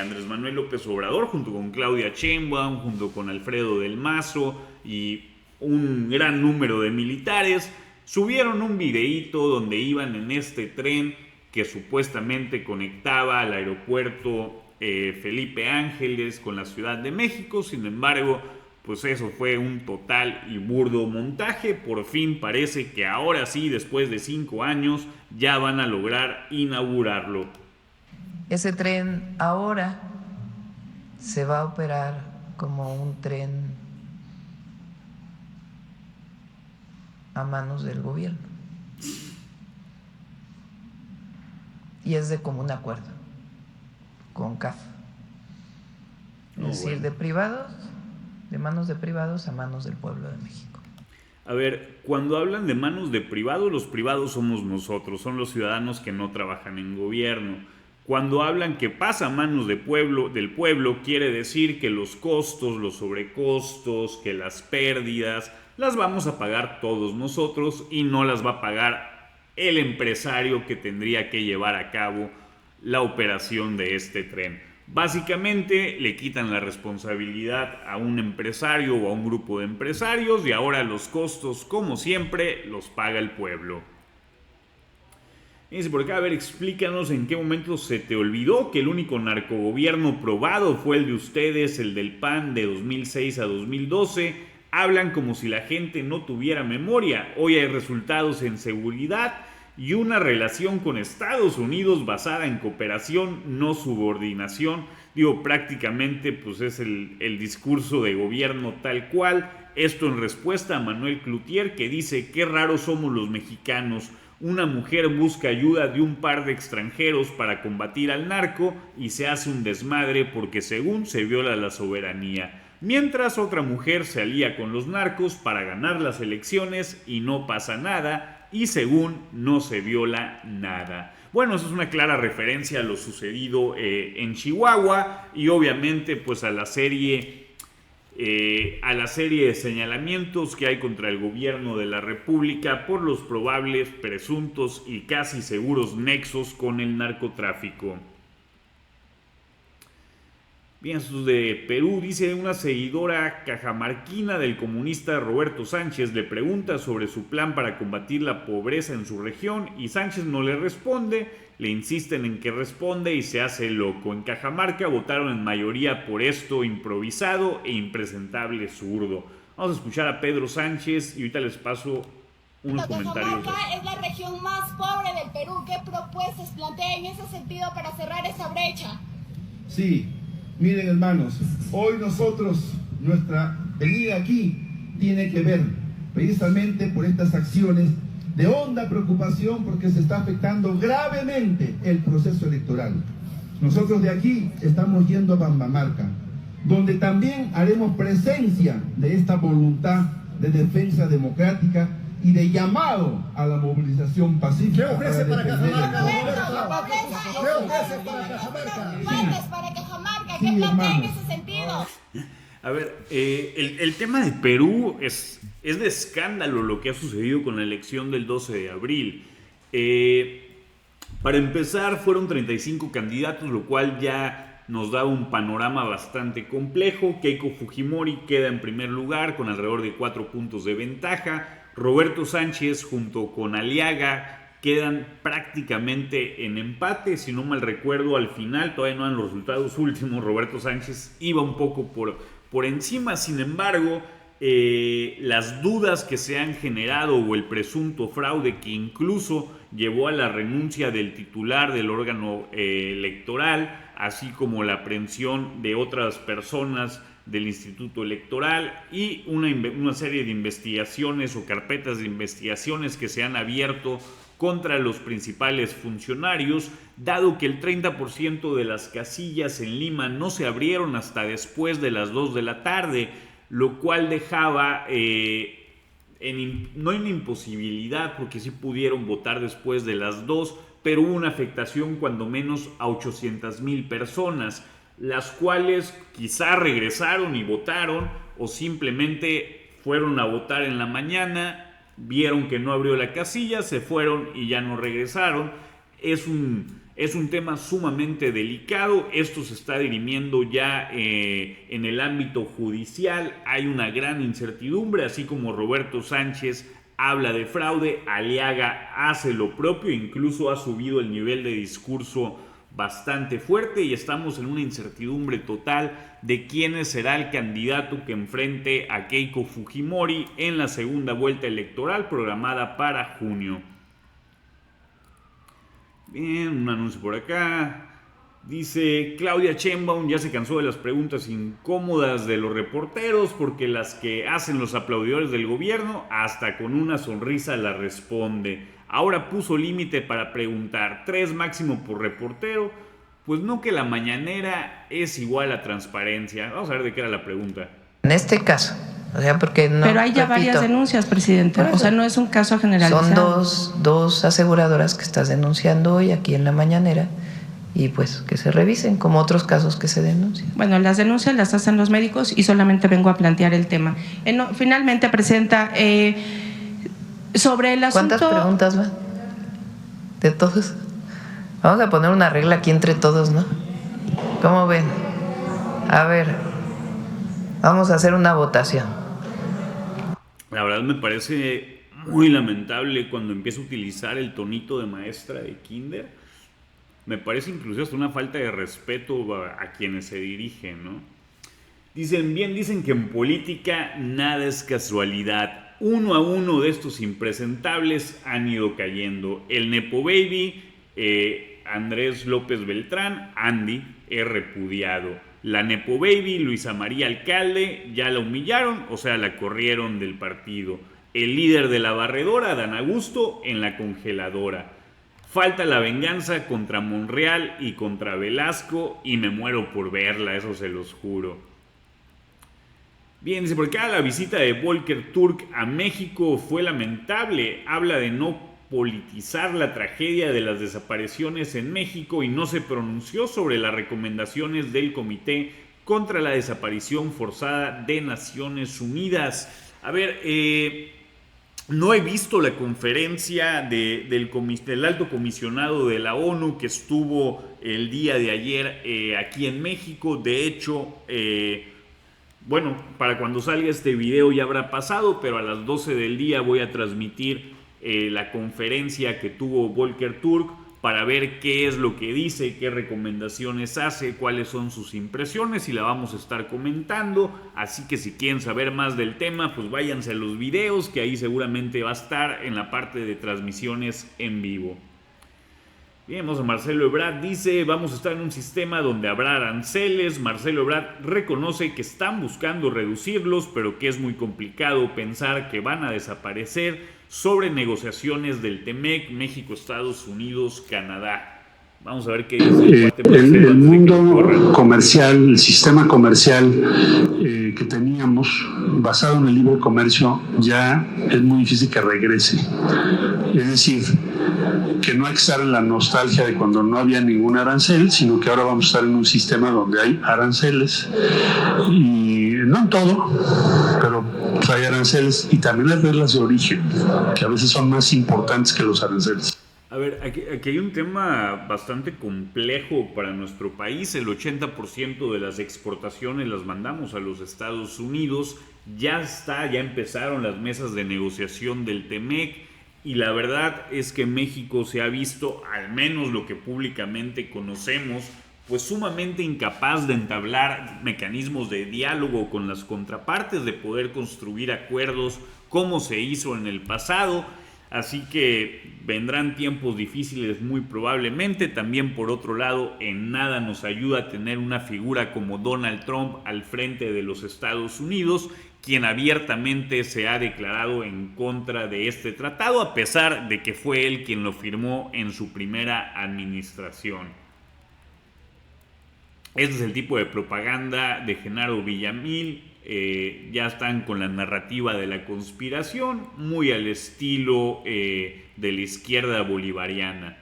Andrés Manuel López Obrador, junto con Claudia Sheinbaum, junto con Alfredo del Mazo y un gran número de militares, subieron un videíto donde iban en este tren que supuestamente conectaba al aeropuerto Felipe Ángeles con la Ciudad de México. Sin embargo, pues eso fue un total y burdo montaje. Por fin parece que ahora sí, después de 5 años, ya van a lograr inaugurarlo. Ese tren ahora se va a operar como un tren a manos del gobierno. Y es de común acuerdo con CAF. Es decir, de privados, de manos de privados a manos del pueblo de México. A ver, cuando hablan de manos de privados, los privados somos nosotros, son los ciudadanos que no trabajan en gobierno. Cuando hablan que pasa a manos del pueblo, quiere decir que los costos, los sobrecostos, que las pérdidas, las vamos a pagar todos nosotros y no las va a pagar el empresario que tendría que llevar a cabo la operación de este tren. Básicamente le quitan la responsabilidad a un empresario o a un grupo de empresarios y ahora los costos, como siempre, los paga el pueblo. Dice por acá, a ver, explícanos en qué momento se te olvidó que el único narcogobierno probado fue el de ustedes, el del PAN de 2006 a 2012. Hablan como si la gente no tuviera memoria. Hoy hay resultados en seguridad y una relación con Estados Unidos basada en cooperación, no subordinación. Digo, prácticamente pues es el discurso de gobierno tal cual. Esto en respuesta a Manuel Cloutier, que dice: qué raros somos los mexicanos. Una mujer busca ayuda de un par de extranjeros para combatir al narco y se hace un desmadre porque según se viola la soberanía. Mientras otra mujer se alía con los narcos para ganar las elecciones y no pasa nada y según no se viola nada. Bueno, eso es una clara referencia a lo sucedido en Chihuahua y obviamente pues a la serie de señalamientos que hay contra el gobierno de la República por los probables, presuntos y casi seguros nexos con el narcotráfico. Bien, esto es de Perú. Dice una seguidora cajamarquina del comunista Roberto Sánchez, le pregunta sobre su plan para combatir la pobreza en su región y Sánchez no le responde, le insisten en que responde y se hace loco. En Cajamarca votaron en mayoría por esto improvisado e impresentable zurdo. Vamos a escuchar a Pedro Sánchez y ahorita les paso unos comentarios. Cajamarca es la región más pobre del Perú. ¿Qué propuestas plantea en ese sentido para cerrar esa brecha? Sí. Miren, hermanos, hoy nosotros, nuestra venida aquí tiene que ver precisamente por estas acciones de honda preocupación porque se está afectando gravemente el proceso electoral. Nosotros de aquí estamos yendo a Bambamarca, donde también haremos presencia de esta voluntad de defensa democrática y de llamado a la movilización pacífica. ¿Qué ofrece para Cajamarca? ¿Qué ofrece para Cajamarca? ¿Qué plantea en ese sentido? A ver, el tema de Perú es de escándalo lo que ha sucedido con la elección del 12 de abril. Para empezar, fueron 35 candidatos, lo cual ya nos da un panorama bastante complejo. Keiko Fujimori queda en primer lugar con alrededor de 4 puntos de ventaja. Roberto Sánchez junto con Aliaga quedan prácticamente en empate. Si no mal recuerdo, al final, todavía no dan los resultados últimos, Roberto Sánchez iba un poco por encima. Sin embargo, las dudas que se han generado o el presunto fraude que incluso llevó a la renuncia del titular del órgano electoral, así como la aprehensión de otras personas del Instituto Electoral y una serie de investigaciones o carpetas de investigaciones que se han abierto contra los principales funcionarios, dado que el 30% de las casillas en Lima no se abrieron hasta después de las 2 de la tarde, lo cual dejaba no en imposibilidad, porque sí pudieron votar después de las 2, pero hubo una afectación cuando menos a 800,000 personas, las cuales quizá regresaron y votaron o simplemente fueron a votar en la mañana, vieron que no abrió la casilla, se fueron y ya no regresaron. Es un tema sumamente delicado. Esto se está dirimiendo ya en el ámbito judicial. Hay una gran incertidumbre, así como Roberto Sánchez habla de fraude, Aliaga hace lo propio, incluso ha subido el nivel de discurso bastante fuerte y estamos en una incertidumbre total de quién será el candidato que enfrente a Keiko Fujimori en la segunda vuelta electoral programada para junio. Bien, un anuncio por acá. Dice Claudia Sheinbaum ya se cansó de las preguntas incómodas de los reporteros porque las que hacen los aplaudidores del gobierno hasta con una sonrisa la responde. Ahora puso límite para preguntar 3 máximo por reportero. Pues no, que la mañanera es igual a transparencia. Vamos a ver de qué era la pregunta. En este caso, o sea, porque no. Pero hay ya varias denuncias, presidente. O sea, no es un caso generalizado. Son dos aseguradoras que estás denunciando hoy aquí en la mañanera y pues que se revisen como otros casos que se denuncian. Bueno, las denuncias las hacen los médicos y solamente vengo a plantear el tema. Finalmente, presidenta, sobre el asunto. ¿Cuántas preguntas van? ¿De todos? Vamos a poner una regla aquí entre todos, ¿no? ¿Cómo ven? A ver, vamos a hacer una votación. La verdad me parece muy lamentable cuando empieza a utilizar el tonito de maestra de kinder. Me parece incluso hasta una falta de respeto a quienes se dirigen, ¿no? Dicen que en política nada es casualidad. Uno a uno de estos impresentables han ido cayendo. El Nepo Baby, Andrés López Beltrán, Andy, repudiado. La Nepo Baby, Luisa María Alcalde, ya la humillaron, o sea, la corrieron del partido. El líder de la barredora, Dan Augusto, en la congeladora. Falta la venganza contra Monreal y contra Velasco y me muero por verla, eso se los juro. Bien, dice, por acá la visita de Volker Turk a México fue lamentable. Habla de no politizar la tragedia de las desapariciones en México y no se pronunció sobre las recomendaciones del Comité contra la Desaparición Forzada de Naciones Unidas. A ver, No he visto la conferencia del alto comisionado de la ONU que estuvo el día de ayer aquí en México. De hecho, bueno, para cuando salga este video ya habrá pasado, pero a las 12 del día voy a transmitir la conferencia que tuvo Volker Turk para ver qué es lo que dice, qué recomendaciones hace, cuáles son sus impresiones y la vamos a estar comentando. Así que si quieren saber más del tema, pues váyanse a los videos, que ahí seguramente va a estar en la parte de transmisiones en vivo. Bien, vamos a Marcelo Ebrard, dice, vamos a estar en un sistema donde habrá aranceles. Marcelo Ebrard reconoce que están buscando reducirlos, pero que es muy complicado pensar que van a desaparecer sobre negociaciones del TEMEC, México, Estados Unidos, Canadá. Vamos a ver qué dice el mundo comercial, el sistema comercial que teníamos basado en el libre comercio ya es muy difícil que regrese. Es decir, que no hay que estar en la nostalgia de cuando no había ningún arancel, sino que ahora vamos a estar en un sistema donde hay aranceles, y no en todo, pero pues hay aranceles y también las reglas de origen, que a veces son más importantes que los aranceles. A ver, aquí hay un tema bastante complejo para nuestro país. El 80% de las exportaciones las mandamos a los Estados Unidos. Ya empezaron las mesas de negociación del TEMEC y la verdad es que México se ha visto, al menos lo que públicamente conocemos, pues sumamente incapaz de entablar mecanismos de diálogo con las contrapartes, de poder construir acuerdos como se hizo en el pasado. Así que vendrán tiempos difíciles muy probablemente. También, por otro lado, en nada nos ayuda a tener una figura como Donald Trump al frente de los Estados Unidos, quien abiertamente se ha declarado en contra de este tratado, a pesar de que fue él quien lo firmó en su primera administración. Este es el tipo de propaganda de Genaro Villamil. Ya están con la narrativa de la conspiración, muy al estilo de la izquierda bolivariana.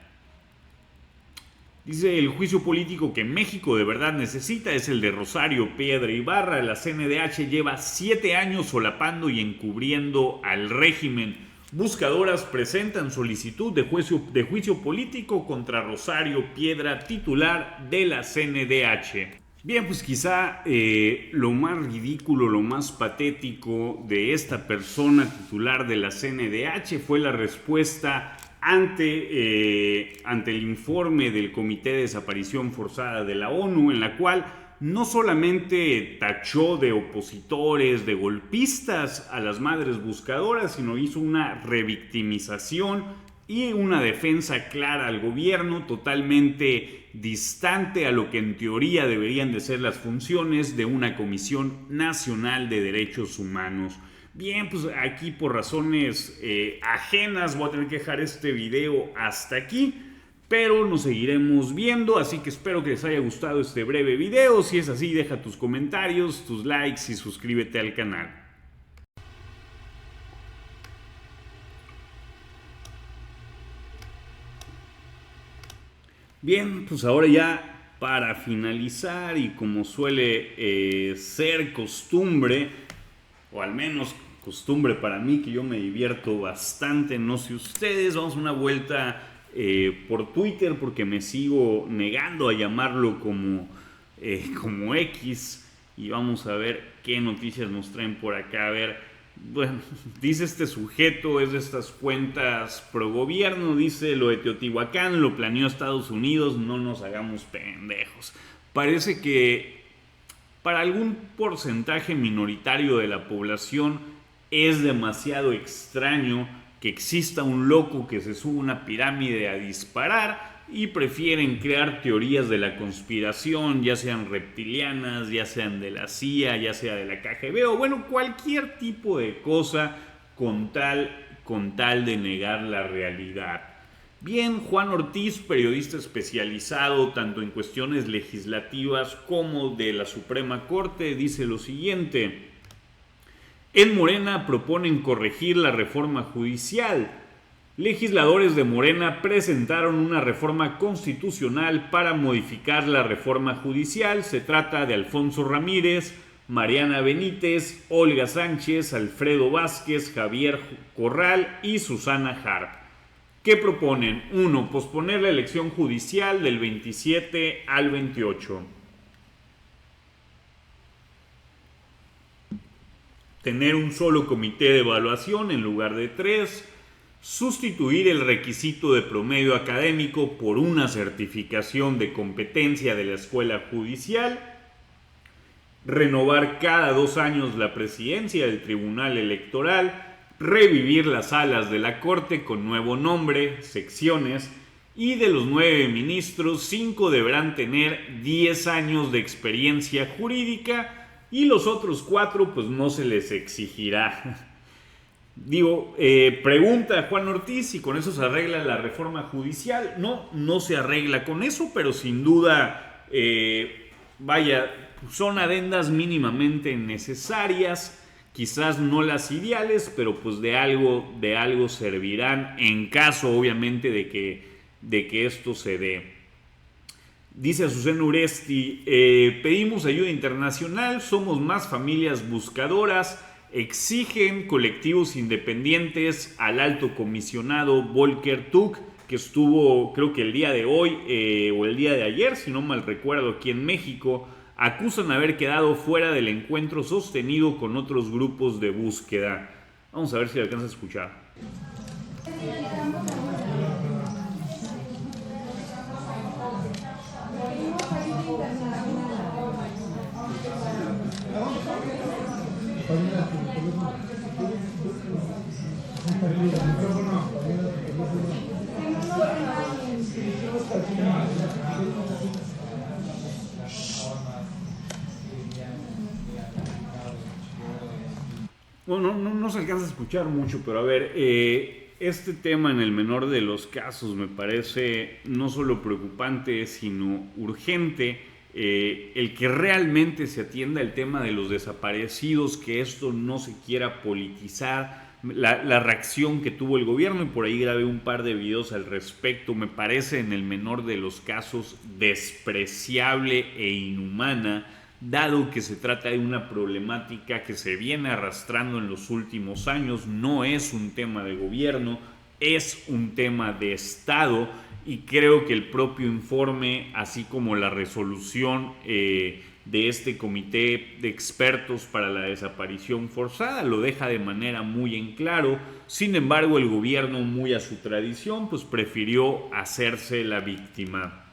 Dice, el juicio político que México de verdad necesita es el de Rosario Piedra Ibarra. La CNDH lleva 7 años solapando y encubriendo al régimen. Buscadoras presentan solicitud de juicio político contra Rosario Piedra, titular de la CNDH. Bien, pues quizá lo más ridículo, lo más patético de esta persona titular de la CNDH fue la respuesta ante el informe del Comité de Desaparición Forzada de la ONU, en la cual no solamente tachó de opositores, de golpistas a las madres buscadoras, sino hizo una revictimización y una defensa clara al gobierno, totalmente distante a lo que en teoría deberían de ser las funciones de una Comisión Nacional de Derechos Humanos. Bien, pues aquí por razones ajenas voy a tener que dejar este video hasta aquí, pero nos seguiremos viendo, así que espero que les haya gustado este breve video. Si es así, deja tus comentarios, tus likes y suscríbete al canal. Bien, pues ahora ya para finalizar, y como suele ser costumbre, o al menos costumbre para mí, que yo me divierto bastante, no sé ustedes, vamos a una vuelta por Twitter, porque me sigo negando a llamarlo como X, y vamos a ver qué noticias nos traen por acá. A ver, bueno, dice este sujeto, es de estas cuentas pro gobierno, dice, lo de Teotihuacán lo planeó Estados Unidos, no nos hagamos pendejos. Parece que para algún porcentaje minoritario de la población es demasiado extraño que exista un loco que se sube a una pirámide a disparar, y prefieren crear teorías de la conspiración, ya sean reptilianas, ya sean de la CIA, ya sea de la KGB, o bueno, cualquier tipo de cosa con tal de negar la realidad. Bien, Juan Ortiz, periodista especializado tanto en cuestiones legislativas como de la Suprema Corte, dice lo siguiente: en Morena proponen corregir la reforma judicial. Legisladores de Morena presentaron una reforma constitucional para modificar la reforma judicial. Se trata de Alfonso Ramírez, Mariana Benítez, Olga Sánchez, Alfredo Vázquez, Javier Corral y Susana Harp. ¿Qué proponen? 1. Posponer la elección judicial del 27 al 28. Tener un solo comité de evaluación en lugar de 3. Sustituir el requisito de promedio académico por una certificación de competencia de la escuela judicial. Renovar cada 2 años la presidencia del Tribunal Electoral, revivir las salas de la Corte con nuevo nombre, secciones, y de los 9 ministros, 5 deberán tener 10 años de experiencia jurídica y los otros 4 pues no se les exigirá. Pregunta Juan Ortiz si con eso se arregla la reforma judicial. No se arregla con eso, pero sin duda, son adendas mínimamente necesarias, quizás no las ideales, pero pues de algo servirán en caso obviamente de que esto se dé. Dice Azucena Uresti, pedimos ayuda internacional, somos más familias buscadoras, exigen colectivos independientes al alto comisionado Volker Turk, que estuvo creo que el día de hoy o el día de ayer, si no mal recuerdo, aquí en México. Acusan haber quedado fuera del encuentro sostenido con otros grupos de búsqueda. Vamos a ver si alcanza a escuchar. Bueno, no se alcanza a escuchar mucho, pero a ver, este tema en el menor de los casos me parece no solo preocupante, sino urgente, el que realmente se atienda el tema de los desaparecidos, que esto no se quiera politizar. La reacción que tuvo el gobierno, y por ahí grabé un par de videos al respecto, me parece en el menor de los casos despreciable e inhumana, dado que se trata de una problemática que se viene arrastrando en los últimos años. No es un tema de gobierno, es un tema de Estado, y creo que el propio informe, así como la resolución de este comité de expertos para la desaparición forzada, lo deja de manera muy en claro. Sin embargo, el gobierno, muy a su tradición, pues prefirió hacerse la víctima.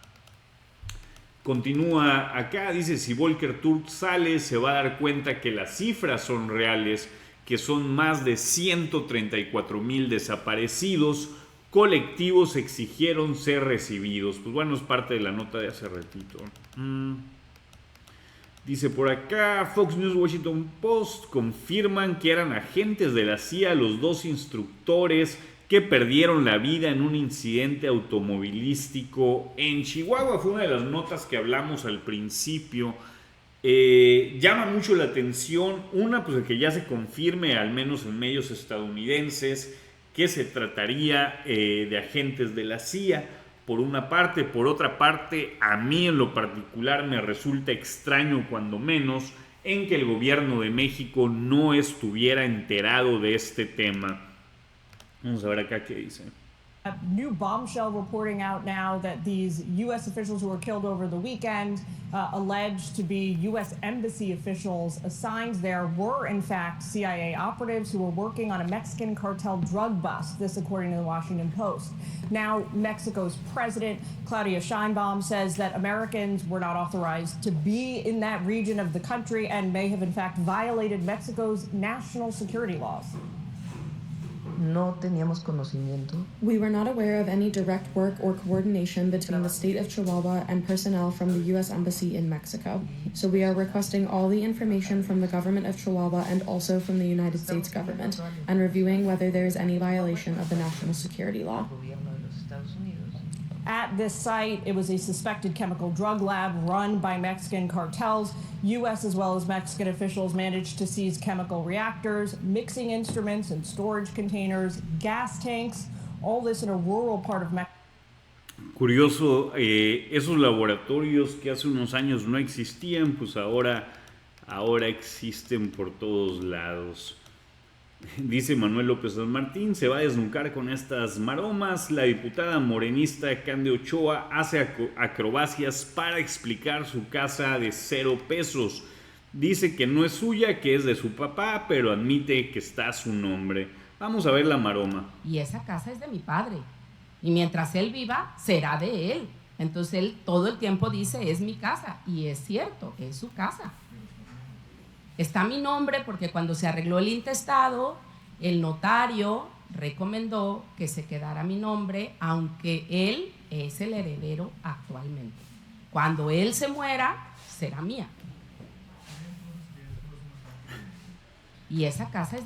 Continúa acá, dice, si Volker Turk sale, se va a dar cuenta que las cifras son reales, que son más de 134,000 desaparecidos. Colectivos exigieron ser recibidos. Pues bueno, es parte de la nota de hace ratito. Dice por acá, Fox News, Washington Post confirman que eran agentes de la CIA los 2 instructores que perdieron la vida en un incidente automovilístico en Chihuahua. Fue una de las notas que hablamos al principio. Llama mucho la atención, pues el que ya se confirme, al menos en medios estadounidenses, que se trataría de agentes de la CIA, por una parte. Por otra parte, a mí en lo particular me resulta extraño, cuando menos, en que el gobierno de México no estuviera enterado de este tema. Vamos a ver acá qué dice. New bombshell reporting out now that these U.S. officials who were killed over the weekend, alleged to be U.S. embassy officials assigned there, were in fact CIA operatives who were working on a Mexican cartel drug bust. This according to the Washington Post. Now, Mexico's president, Claudia Sheinbaum, says that Americans were not authorized to be in that region of the country and may have in fact violated Mexico's national security laws. No teníamos conocimiento. We were not aware of any direct work or coordination between the state of Chihuahua and personnel from the U.S. Embassy in Mexico. So we are requesting all the information from the government of Chihuahua and also from the United States government, and reviewing whether there is any violation of the national security law. At this site, it was a suspected chemical drug lab run by Mexican cartels. U.S. as well as Mexican officials managed to seize chemical reactors, mixing instruments and storage containers, gas tanks, all this in a rural part of Mexico. Curioso, esos laboratorios que hace unos años no existían, pues ahora ahora existen por todos lados. Dice Manuel López San Martín, se va a desnucar con estas maromas. La diputada morenista Cande Ochoa hace acrobacias para explicar su casa de 0 pesos. Dice que no es suya, que es de su papá, pero admite que está a su nombre. Vamos a ver la maroma. Y esa casa es de mi padre. Y mientras él viva, será de él. Entonces él todo el tiempo dice, es mi casa. Y es cierto, es su casa. Está mi nombre porque cuando se arregló el intestado, el notario recomendó que se quedara mi nombre, aunque él es el heredero actualmente. Cuando él se muera, será mía. Y esa casa es...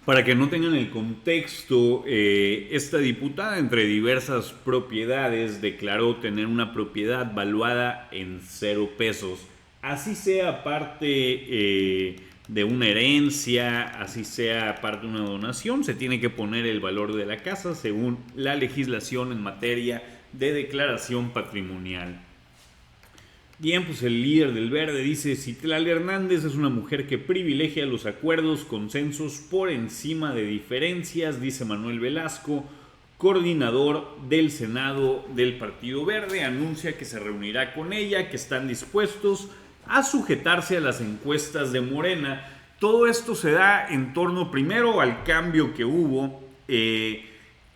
Para que no tengan el contexto, esta diputada, entre diversas propiedades, declaró tener una propiedad valuada en 0 pesos. Así sea parte de una herencia, así sea parte de una donación, se tiene que poner el valor de la casa según la legislación en materia de declaración patrimonial. Bien, pues el líder del Verde dice, Citlali Hernández es una mujer que privilegia los acuerdos, consensos por encima de diferencias, dice Manuel Velasco, coordinador del Senado del Partido Verde, anuncia que se reunirá con ella, que están dispuestos a sujetarse a las encuestas de Morena. Todo esto se da en torno primero al cambio que hubo.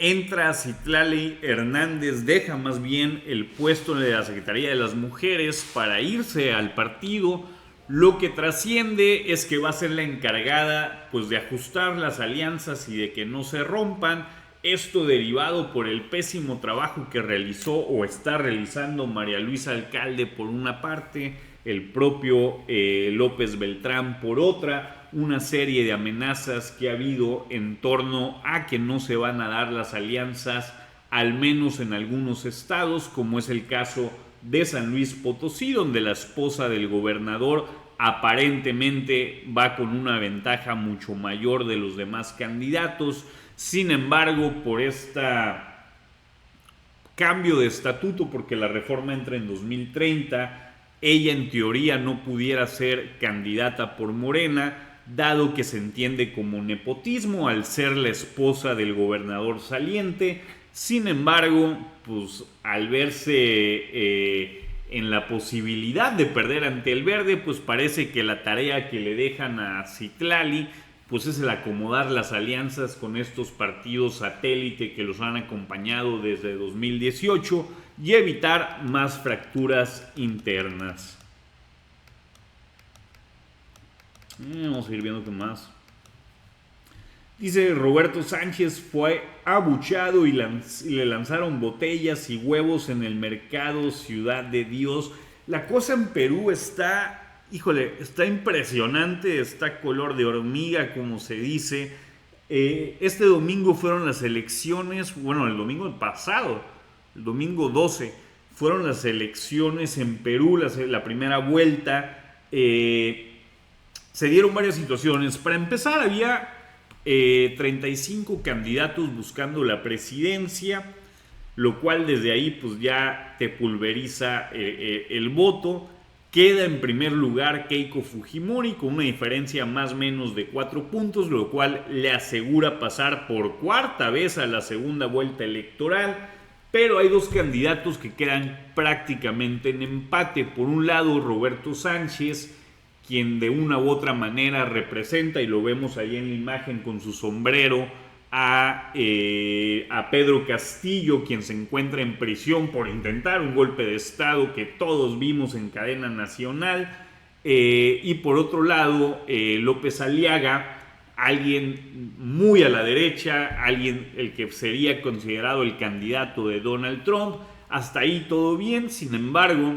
Entra Citlali Hernández, deja más bien el puesto de la Secretaría de las Mujeres para irse al partido. Lo que trasciende es que va a ser la encargada pues de ajustar las alianzas y de que no se rompan. Esto derivado por el pésimo trabajo que realizó o está realizando María Luisa Alcalde por una parte, el propio López Beltrán por otra. Una serie de amenazas que ha habido en torno a que no se van a dar las alianzas, al menos en algunos estados, como es el caso de San Luis Potosí, donde la esposa del gobernador aparentemente va con una ventaja mucho mayor de los demás candidatos. Sin embargo, por este cambio de estatuto, porque la reforma entra en 2030, ella en teoría no pudiera ser candidata por Morena, dado que se entiende como nepotismo al ser la esposa del gobernador saliente. Sin embargo, pues al verse en la posibilidad de perder ante el Verde, pues parece que la tarea que le dejan a Citlali pues es el acomodar las alianzas con estos partidos satélite que los han acompañado desde 2018 y evitar más fracturas internas. Vamos a ir viendo qué más. Dice Roberto Sánchez, fue abuchado y le lanzaron botellas y huevos en el mercado Ciudad de Dios. La cosa en Perú está, está impresionante, está color de hormiga, como se dice. Este domingo fueron las elecciones, bueno, el domingo pasado, el domingo 12, fueron las elecciones en Perú, la primera vuelta. Se dieron varias situaciones. Para empezar, había 35 candidatos buscando la presidencia, lo cual desde ahí pues ya te pulveriza el voto. Queda en primer lugar Keiko Fujimori con una diferencia más o menos de 4 puntos, lo cual le asegura pasar por cuarta vez a la segunda vuelta electoral. Pero hay 2 candidatos que quedan prácticamente en empate. Por un lado, Roberto Sánchez, quien de una u otra manera representa, y lo vemos ahí en la imagen con su sombrero, a Pedro Castillo, quien se encuentra en prisión por intentar un golpe de estado que todos vimos en cadena nacional. Y por otro lado, López Aliaga, alguien muy a la derecha, alguien el que sería considerado el candidato de Donald Trump. Hasta ahí todo bien. Sin embargo,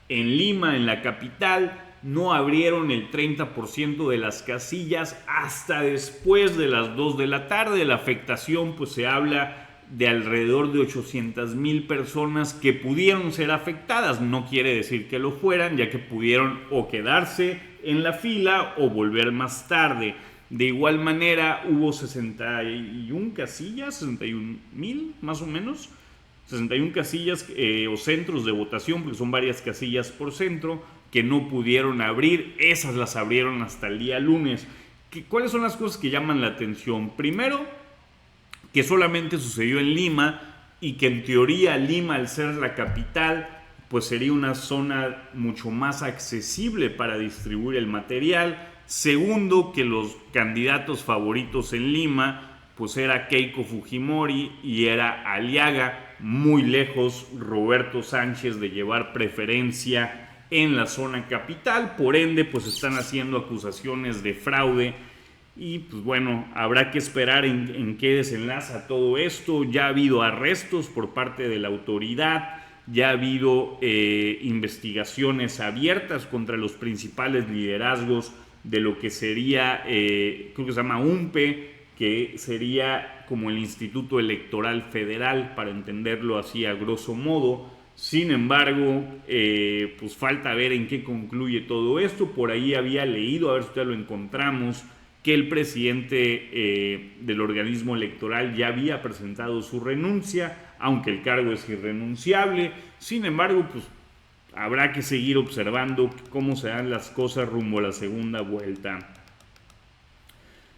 en Lima, en la capital, no abrieron el 30% de las casillas hasta después de las 2 de la tarde. La afectación, pues se habla de alrededor de 800,000 personas que pudieron ser afectadas. No quiere decir que lo fueran, ya que pudieron o quedarse en la fila o volver más tarde. De igual manera, hubo 61 casillas, 61,000 más o menos, 61 casillas o centros de votación, porque son varias casillas por centro, que no pudieron abrir, esas las abrieron hasta el día lunes. ¿Cuáles son las cosas que llaman la atención? Primero, que solamente sucedió en Lima y que en teoría Lima, al ser la capital, pues sería una zona mucho más accesible para distribuir el material. Segundo, que los candidatos favoritos en Lima pues era Keiko Fujimori y era Aliaga, muy lejos Roberto Sánchez de llevar preferencia en la zona capital. Por ende, pues están haciendo acusaciones de fraude y pues bueno, habrá que esperar en qué desenlaza todo esto. Ya ha habido arrestos por parte de la autoridad, ya ha habido investigaciones abiertas contra los principales liderazgos de lo que sería, creo que se llama UMPE, que sería como el Instituto Electoral Federal, para entenderlo así a grosso modo. Sin embargo, pues falta ver en qué concluye todo esto. Por ahí había leído, a ver si ustedes lo encontramos, que el presidente del organismo electoral ya había presentado su renuncia, aunque el cargo es irrenunciable. Sin embargo, pues habrá que seguir observando cómo se dan las cosas rumbo a la segunda vuelta.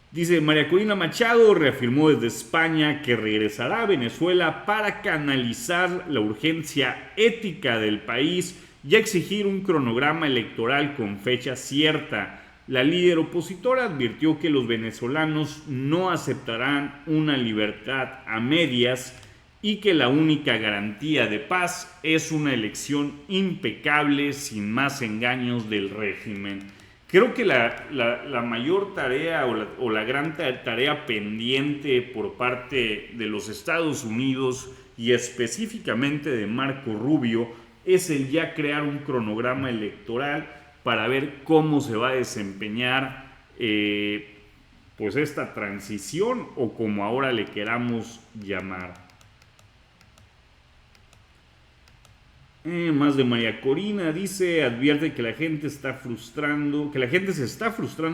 Dice María Corina Machado, reafirmó desde España que regresará a Venezuela para canalizar la urgencia ética del país y exigir un cronograma electoral con fecha cierta. La líder opositora advirtió que los venezolanos no aceptarán una libertad a medias y que la única garantía de paz es una elección impecable sin más engaños del régimen. Creo que la mayor tarea o la gran tarea pendiente por parte de los Estados Unidos y específicamente de Marco Rubio es el ya crear un cronograma electoral para ver cómo se va a desempeñar pues esta transición, o como ahora le queramos llamar. Más de María Corina, dice, advierte que la gente se está frustrando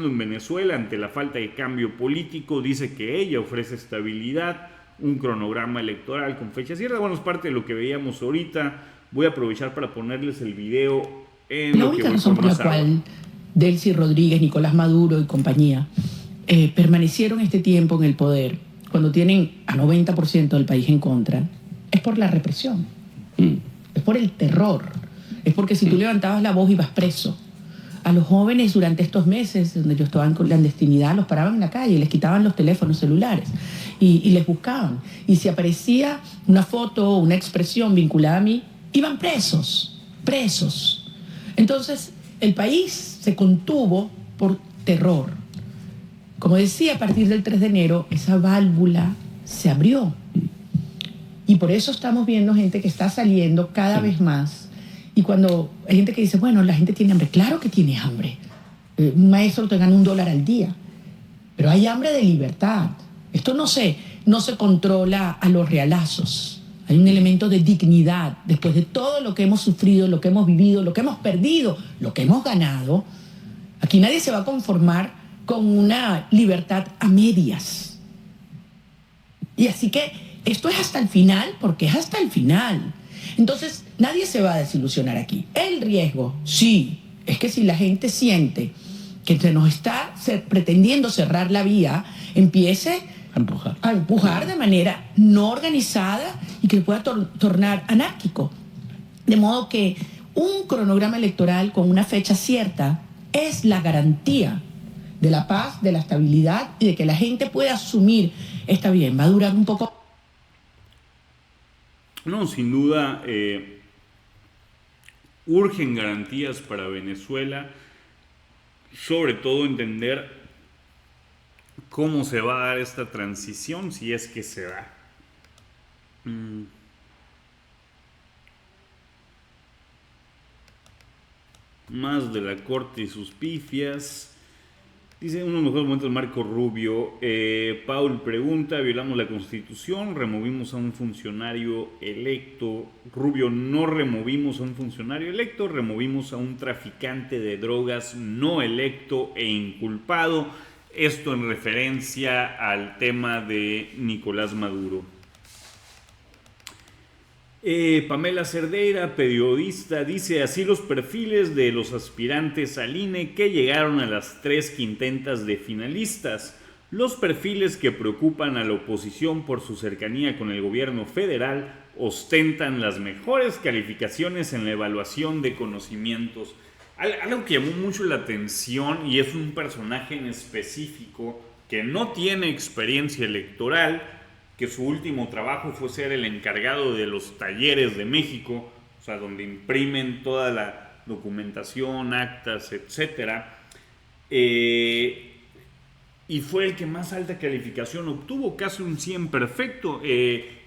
en Venezuela ante la falta de cambio político. Dice que ella ofrece estabilidad, un cronograma electoral con fecha cierta. Bueno, es parte de lo que veíamos ahorita. Voy a aprovechar para ponerles el video en la lo única que razón por la cual Delcy Rodríguez, Nicolás Maduro y compañía permanecieron este tiempo en el poder, cuando tienen a 90% del país en contra, es por la represión. Es por el terror. Es porque si tú levantabas la voz ibas preso. A los jóvenes durante estos meses, donde yo estaba en clandestinidad, los paraban en la calle, les quitaban los teléfonos celulares y les buscaban. Y si aparecía una foto o una expresión vinculada a mí, iban presos. Entonces, el país se contuvo por terror. Como decía, a partir del 3 de enero, esa válvula se abrió. Y por eso estamos viendo gente que está saliendo cada vez más. Y cuando hay gente que dice, bueno, la gente tiene hambre. Claro que tiene hambre. Un maestro te gana $1 al día. Pero hay hambre de libertad. Esto no se controla a los realazos. Hay un elemento de dignidad. Después de todo lo que hemos sufrido, lo que hemos vivido, lo que hemos perdido, lo que hemos ganado, aquí nadie se va a conformar con una libertad a medias. Y así que esto es hasta el final, porque es hasta el final. Entonces, nadie se va a desilusionar aquí. El riesgo, sí, es que si la gente siente que se nos está pretendiendo cerrar la vía, empiece a empujar de manera no organizada y que pueda tornar anárquico. De modo que un cronograma electoral con una fecha cierta es la garantía de la paz, de la estabilidad y de que la gente pueda asumir, está bien, va a durar un poco. No, sin duda, urgen garantías para Venezuela, sobre todo entender cómo se va a dar esta transición, si es que se da. Más de la corte y sus pifias. Dice, uno de los mejores momentos de Marco Rubio. Paul pregunta, violamos la Constitución, removimos a un funcionario electo. Rubio, no removimos a un funcionario electo, removimos a un traficante de drogas no electo e inculpado. Esto en referencia al tema de Nicolás Maduro. Pamela Cerdeira, periodista, dice así los perfiles de los aspirantes al INE que llegaron a las 3 quintetas de finalistas. Los perfiles que preocupan a la oposición por su cercanía con el gobierno federal ostentan las mejores calificaciones en la evaluación de conocimientos. Algo que llamó mucho la atención, y es un personaje en específico que no tiene experiencia electoral, que su último trabajo fue ser el encargado de los talleres de México, o sea, donde imprimen toda la documentación, actas, etcétera, y fue el que más alta calificación obtuvo, casi un 100 perfecto.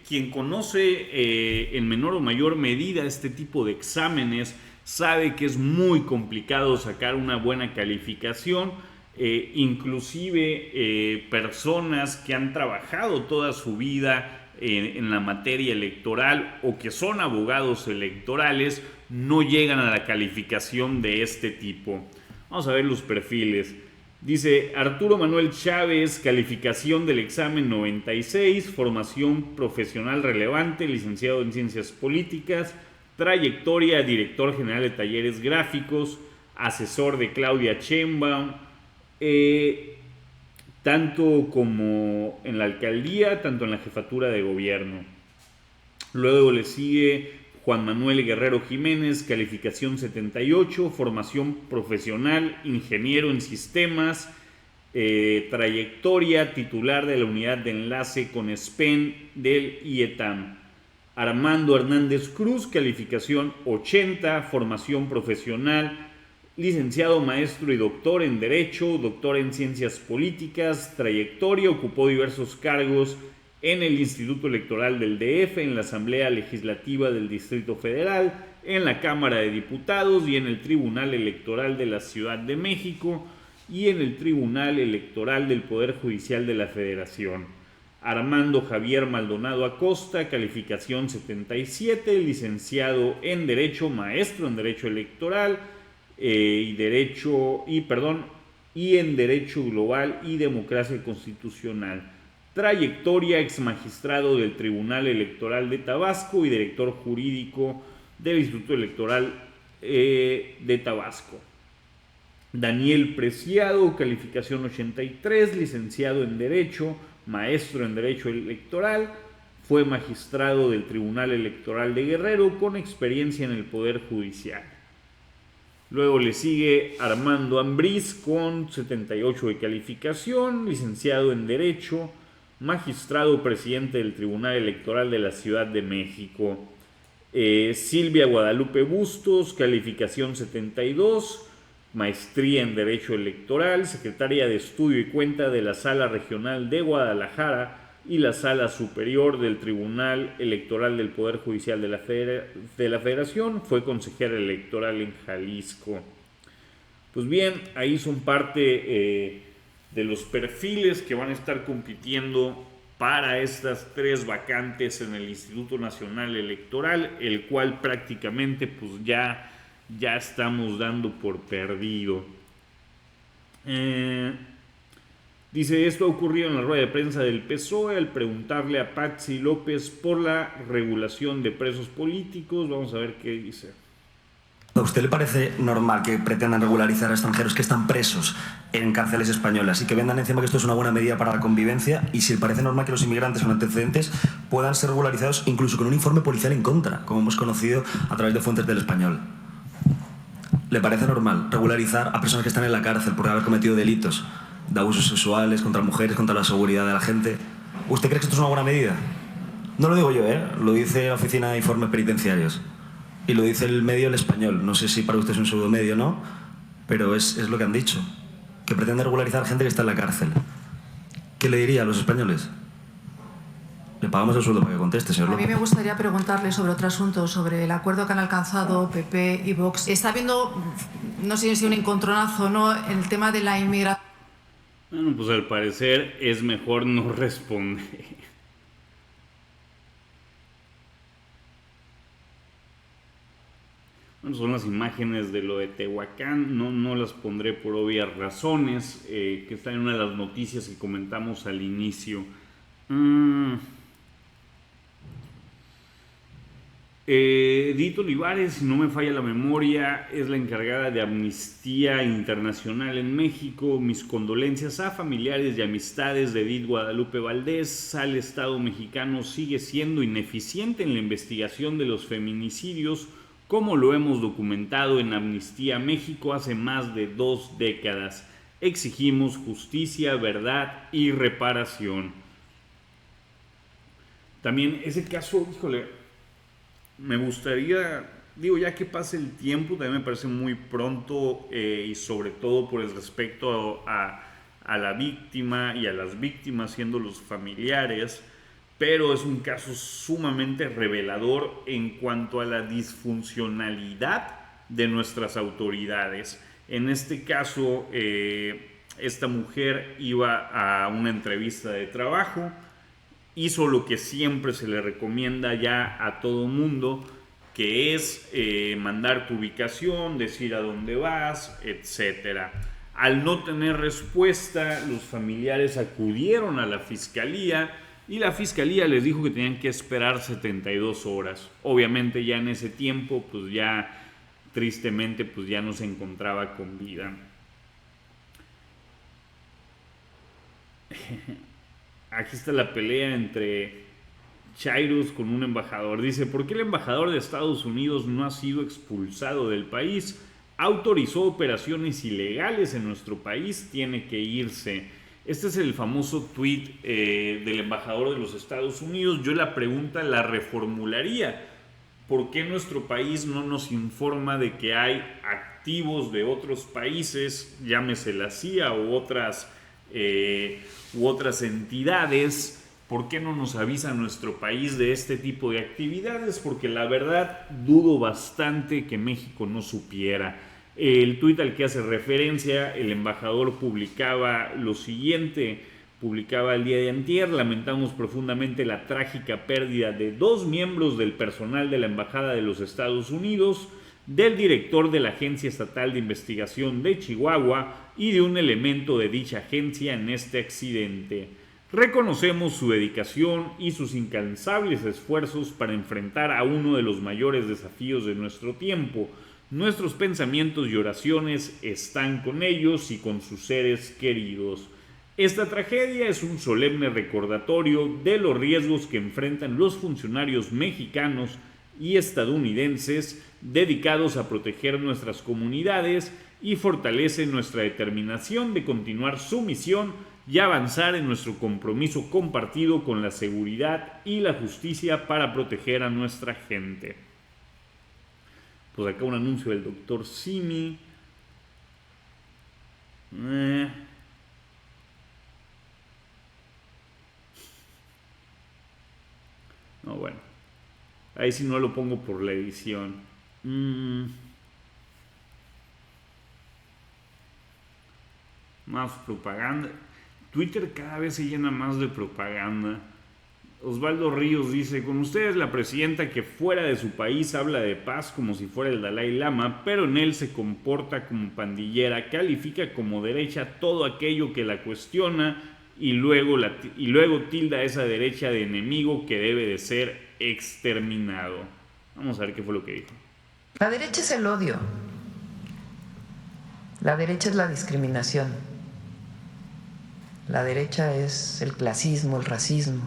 Quien conoce en menor o mayor medida este tipo de exámenes sabe que es muy complicado sacar una buena calificación. Inclusive personas que han trabajado toda su vida en la materia electoral o que son abogados electorales no llegan a la calificación de este tipo. Vamos a ver los perfiles. Dice Arturo Manuel Chávez, calificación del examen 96, formación profesional relevante, licenciado en Ciencias Políticas, trayectoria, director general de talleres gráficos, asesor de Claudia Sheinbaum, tanto como en la alcaldía, tanto en la jefatura de gobierno. Luego le sigue Juan Manuel Guerrero Jiménez, calificación 78, formación profesional, ingeniero en sistemas, trayectoria, titular de la unidad de enlace con SPEN del IETAM. Armando Hernández Cruz, calificación 80, formación profesional, licenciado, maestro y doctor en Derecho, doctor en Ciencias Políticas, trayectoria, ocupó diversos cargos en el Instituto Electoral del DF, en la Asamblea Legislativa del Distrito Federal, en la Cámara de Diputados y en el Tribunal Electoral de la Ciudad de México y en el Tribunal Electoral del Poder Judicial de la Federación. Armando Javier Maldonado Acosta, calificación 77, licenciado en Derecho, maestro en Derecho Electoral, y en Derecho Global y Democracia Constitucional. Trayectoria, ex magistrado del Tribunal Electoral de Tabasco y director jurídico del Instituto Electoral de Tabasco. Daniel Preciado, calificación 83, licenciado en Derecho, maestro en Derecho Electoral, fue magistrado del Tribunal Electoral de Guerrero con experiencia en el Poder Judicial. Luego le sigue Armando Ambriz con 78 de calificación, licenciado en Derecho, magistrado presidente del Tribunal Electoral de la Ciudad de México. Silvia Guadalupe Bustos, calificación 72, maestría en Derecho Electoral, secretaria de Estudio y Cuenta de la Sala Regional de Guadalajara y la Sala Superior del Tribunal Electoral del Poder Judicial de la Federación, fue consejera electoral en Jalisco. Pues bien, ahí son parte de los perfiles que van a estar compitiendo para estas 3 vacantes en el Instituto Nacional Electoral, el cual prácticamente pues ya estamos dando por perdido. Dice, esto ha ocurrido en la rueda de prensa del PSOE al preguntarle a Patxi López por la regulación de presos políticos. Vamos a ver qué dice. ¿A usted le parece normal que pretendan regularizar a extranjeros que están presos en cárceles españolas y que vendan encima que esto es una buena medida para la convivencia? Y si le parece normal que los inmigrantes con antecedentes puedan ser regularizados incluso con un informe policial en contra, como hemos conocido a través de fuentes del Español. ¿Le parece normal regularizar a personas que están en la cárcel por haber cometido delitos de abusos sexuales contra mujeres, contra la seguridad de la gente? ¿Usted cree que esto es una buena medida? No lo digo yo, lo dice la Oficina de Informes Penitenciarios y lo dice el medio El Español. No sé si para usted es un pseudomedio o no, pero es lo que han dicho, que pretende regularizar gente que está en la cárcel. ¿Qué le diría a los españoles? Le pagamos el sueldo para que conteste, señor López. A mí me gustaría preguntarle sobre otro asunto, sobre el acuerdo que han alcanzado PP y Vox. Está habiendo, no sé si un encontronazo, ¿no?, el tema de la inmigración. Bueno, pues al parecer es mejor no responder. Bueno, son las imágenes de lo de Tehuacán, no las pondré por obvias razones, que está en una de las noticias que comentamos al Edith Olivares, si no me falla la memoria, es la encargada de Amnistía Internacional en México. Mis condolencias a familiares y amistades de Edith Guadalupe Valdés. El Estado mexicano sigue siendo ineficiente en la investigación de los feminicidios, como lo hemos documentado en Amnistía México hace más de 2 décadas. Exigimos justicia, verdad y reparación. También ese caso, híjole, me gustaría, ya que pase el tiempo, también me parece muy pronto, y sobre todo por el respecto a la víctima y a las víctimas siendo los familiares, pero es un caso sumamente revelador en cuanto a la disfuncionalidad de nuestras autoridades. En este caso, esta mujer iba a una entrevista de trabajo, hizo lo que siempre se le recomienda ya a todo mundo, que es mandar tu ubicación, decir a dónde vas, etc. Al no tener respuesta, los familiares acudieron a la fiscalía y la fiscalía les dijo que tenían que esperar 72 horas. Obviamente ya en ese tiempo, pues ya tristemente, pues ya no se encontraba con vida. Aquí está la pelea entre Chairos con un embajador. Dice, ¿por qué el embajador de Estados Unidos no ha sido expulsado del país? Autorizó operaciones ilegales en nuestro país, tiene que irse. Este es el famoso tweet del embajador de los Estados Unidos. Yo la pregunta la reformularía. ¿Por qué nuestro país no nos informa de que hay activos de otros países, llámese la CIA u otras entidades? ¿Por qué no nos avisa nuestro país de este tipo de actividades? Porque la verdad dudo bastante que México no supiera. El tuit al que hace referencia el embajador publicaba lo siguiente, publicaba el día de antier: lamentamos profundamente la trágica pérdida de 2 miembros del personal de la Embajada de los Estados Unidos, del director de la Agencia Estatal de Investigación de Chihuahua y de un elemento de dicha agencia en este accidente. Reconocemos su dedicación y sus incansables esfuerzos para enfrentar a uno de los mayores desafíos de nuestro tiempo. Nuestros pensamientos y oraciones están con ellos y con sus seres queridos. Esta tragedia es un solemne recordatorio de los riesgos que enfrentan los funcionarios mexicanos y estadounidenses dedicados a proteger nuestras comunidades y fortalece nuestra determinación de continuar su misión y avanzar en nuestro compromiso compartido con la seguridad y la justicia para proteger a nuestra gente. Pues acá un anuncio del Dr. Simi. No, bueno. Ahí sí no lo pongo por la edición. Más propaganda. Twitter cada vez se llena más de propaganda. Osvaldo Ríos dice, con ustedes la presidenta que fuera de su país habla de paz como si fuera el Dalai Lama, pero en él se comporta como pandillera, califica como derecha todo aquello que la cuestiona y luego tilda a esa derecha de enemigo que debe de ser exterminado. Vamos a ver qué fue lo que dijo. La derecha es el odio. La derecha es la discriminación. La derecha es el clasismo, el racismo.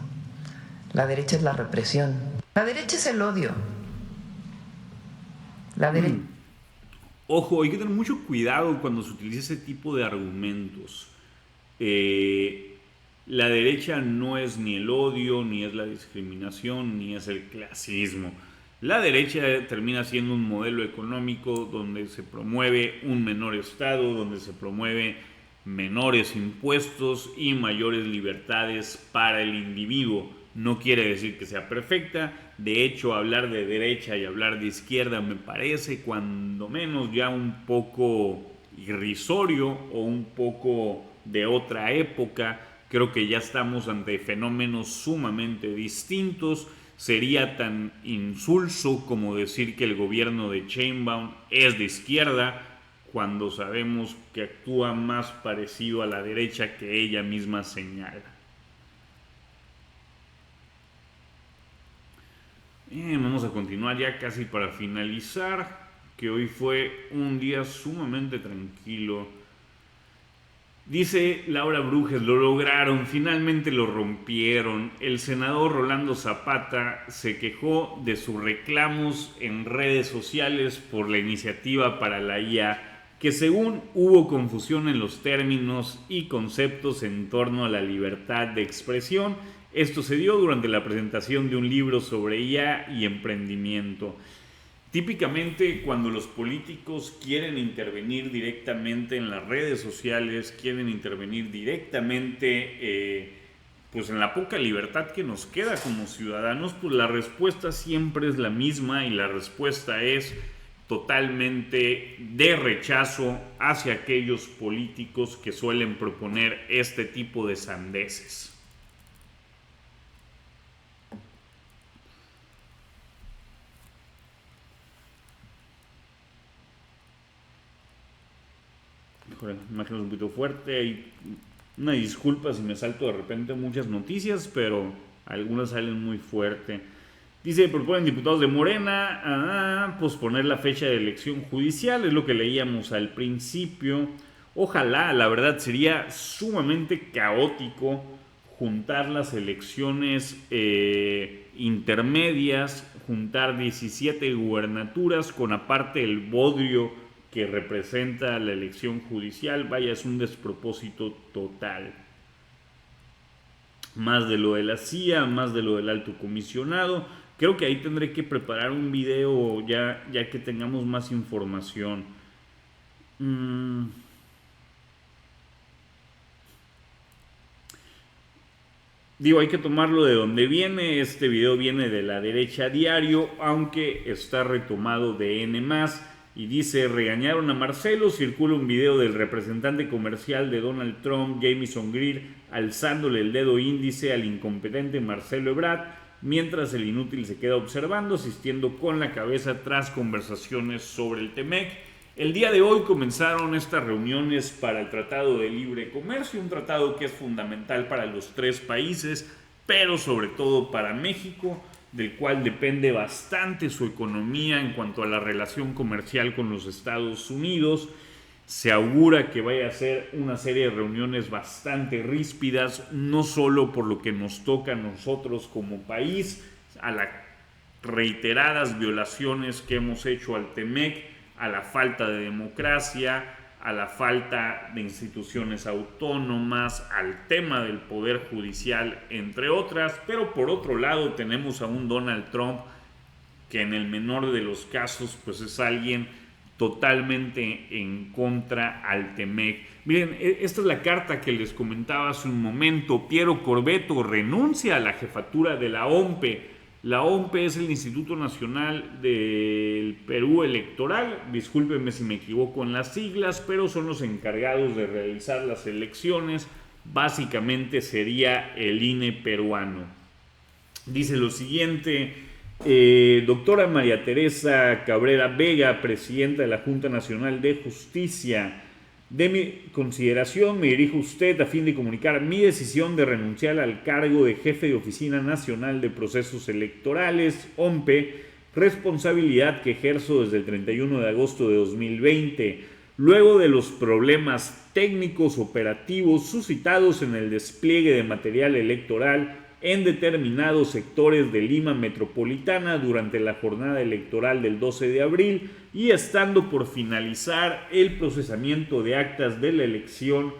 La derecha es la represión. La derecha es el odio. La derecha... Ojo, hay que tener mucho cuidado cuando se utiliza ese tipo de argumentos. La derecha no es ni el odio, ni es la discriminación, ni es el clasismo. La derecha termina siendo un modelo económico donde se promueve un menor Estado, donde se promueve menores impuestos y mayores libertades para el individuo. No quiere decir que sea perfecta. De hecho, hablar de derecha y hablar de izquierda me parece cuando menos ya un poco irrisorio o un poco de otra época. Creo que ya estamos ante fenómenos sumamente distintos. Sería tan insulso como decir que el gobierno de Sheinbaum es de izquierda cuando sabemos que actúa más parecido a la derecha que ella misma señala. Vamos a a continuar ya casi para finalizar, que hoy fue un día sumamente tranquilo. Dice Laura Brujes, lo lograron, finalmente lo rompieron. El senador Rolando Zapata se quejó de sus reclamos en redes sociales por la iniciativa para la IA, que según hubo confusión en los términos y conceptos en torno a la libertad de expresión. Esto se dio durante la presentación de un libro sobre IA y emprendimiento. Típicamente, cuando los políticos quieren intervenir directamente en las redes sociales, quieren intervenir directamente pues en la poca libertad que nos queda como ciudadanos, pues la respuesta siempre es la misma, y la respuesta es totalmente de rechazo hacia aquellos políticos que suelen proponer este tipo de sandeces. Imagen un poquito fuerte y una disculpa si me salto de repente muchas noticias, pero algunas salen muy fuerte. Dice, proponen diputados de Morena posponer la fecha de elección judicial, es lo que leíamos al principio. Ojalá, la verdad sería sumamente caótico juntar las elecciones intermedias, juntar 17 gubernaturas con aparte el bodrio que representa la elección judicial. Vaya, es un despropósito total. Más de lo de la CIA, más de lo del alto comisionado. Creo que ahí tendré que preparar un video ya que tengamos más información. Digo, hay que tomarlo de donde viene. Este video viene de La Derecha Diario, aunque está retomado de N+. Y dice, regañaron a Marcelo, circula un video del representante comercial de Donald Trump, Jamieson Greer, alzándole el dedo índice al incompetente Marcelo Ebrard, mientras el inútil se queda observando, asistiendo con la cabeza tras conversaciones sobre el TEMEC. El día de hoy comenzaron estas reuniones para el Tratado de Libre Comercio, un tratado que es fundamental para los tres países, pero sobre todo para México, del cual depende bastante su economía en cuanto a la relación comercial con los Estados Unidos. Se augura que vaya a ser una serie de reuniones bastante ríspidas, no solo por lo que nos toca a nosotros como país, a las reiteradas violaciones que hemos hecho al TEMEC, a la falta de democracia, a la falta de instituciones autónomas, al tema del poder judicial, entre otras. Pero por otro lado tenemos a un Donald Trump que en el menor de los casos pues es alguien totalmente en contra al TEMEC. Miren, esta es la carta que les comentaba hace un momento. Piero Corvetto renuncia a la jefatura de la OMPE. La OMPE es el Instituto Nacional del Perú Electoral, discúlpenme si me equivoco en las siglas, pero son los encargados de realizar las elecciones. Básicamente sería el INE peruano. Dice lo siguiente, doctora María Teresa Cabrera Vega, presidenta de la Junta Nacional de Justicia, de mi consideración me dirijo a usted a fin de comunicar mi decisión de renunciar al cargo de jefe de Oficina Nacional de Procesos Electorales, OMPE, responsabilidad que ejerzo desde el 31 de agosto de 2020, luego de los problemas técnicos operativos suscitados en el despliegue de material electoral en determinados sectores de Lima Metropolitana durante la jornada electoral del 12 de abril y estando por finalizar el procesamiento de actas de la elección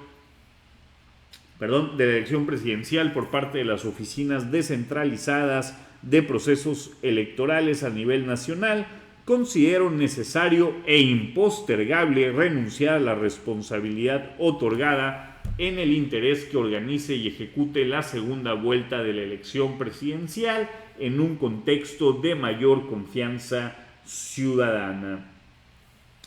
presidencial por parte de las oficinas descentralizadas de procesos electorales a nivel nacional, considero necesario e impostergable renunciar a la responsabilidad otorgada en el interés que organice y ejecute la segunda vuelta de la elección presidencial en un contexto de mayor confianza ciudadana.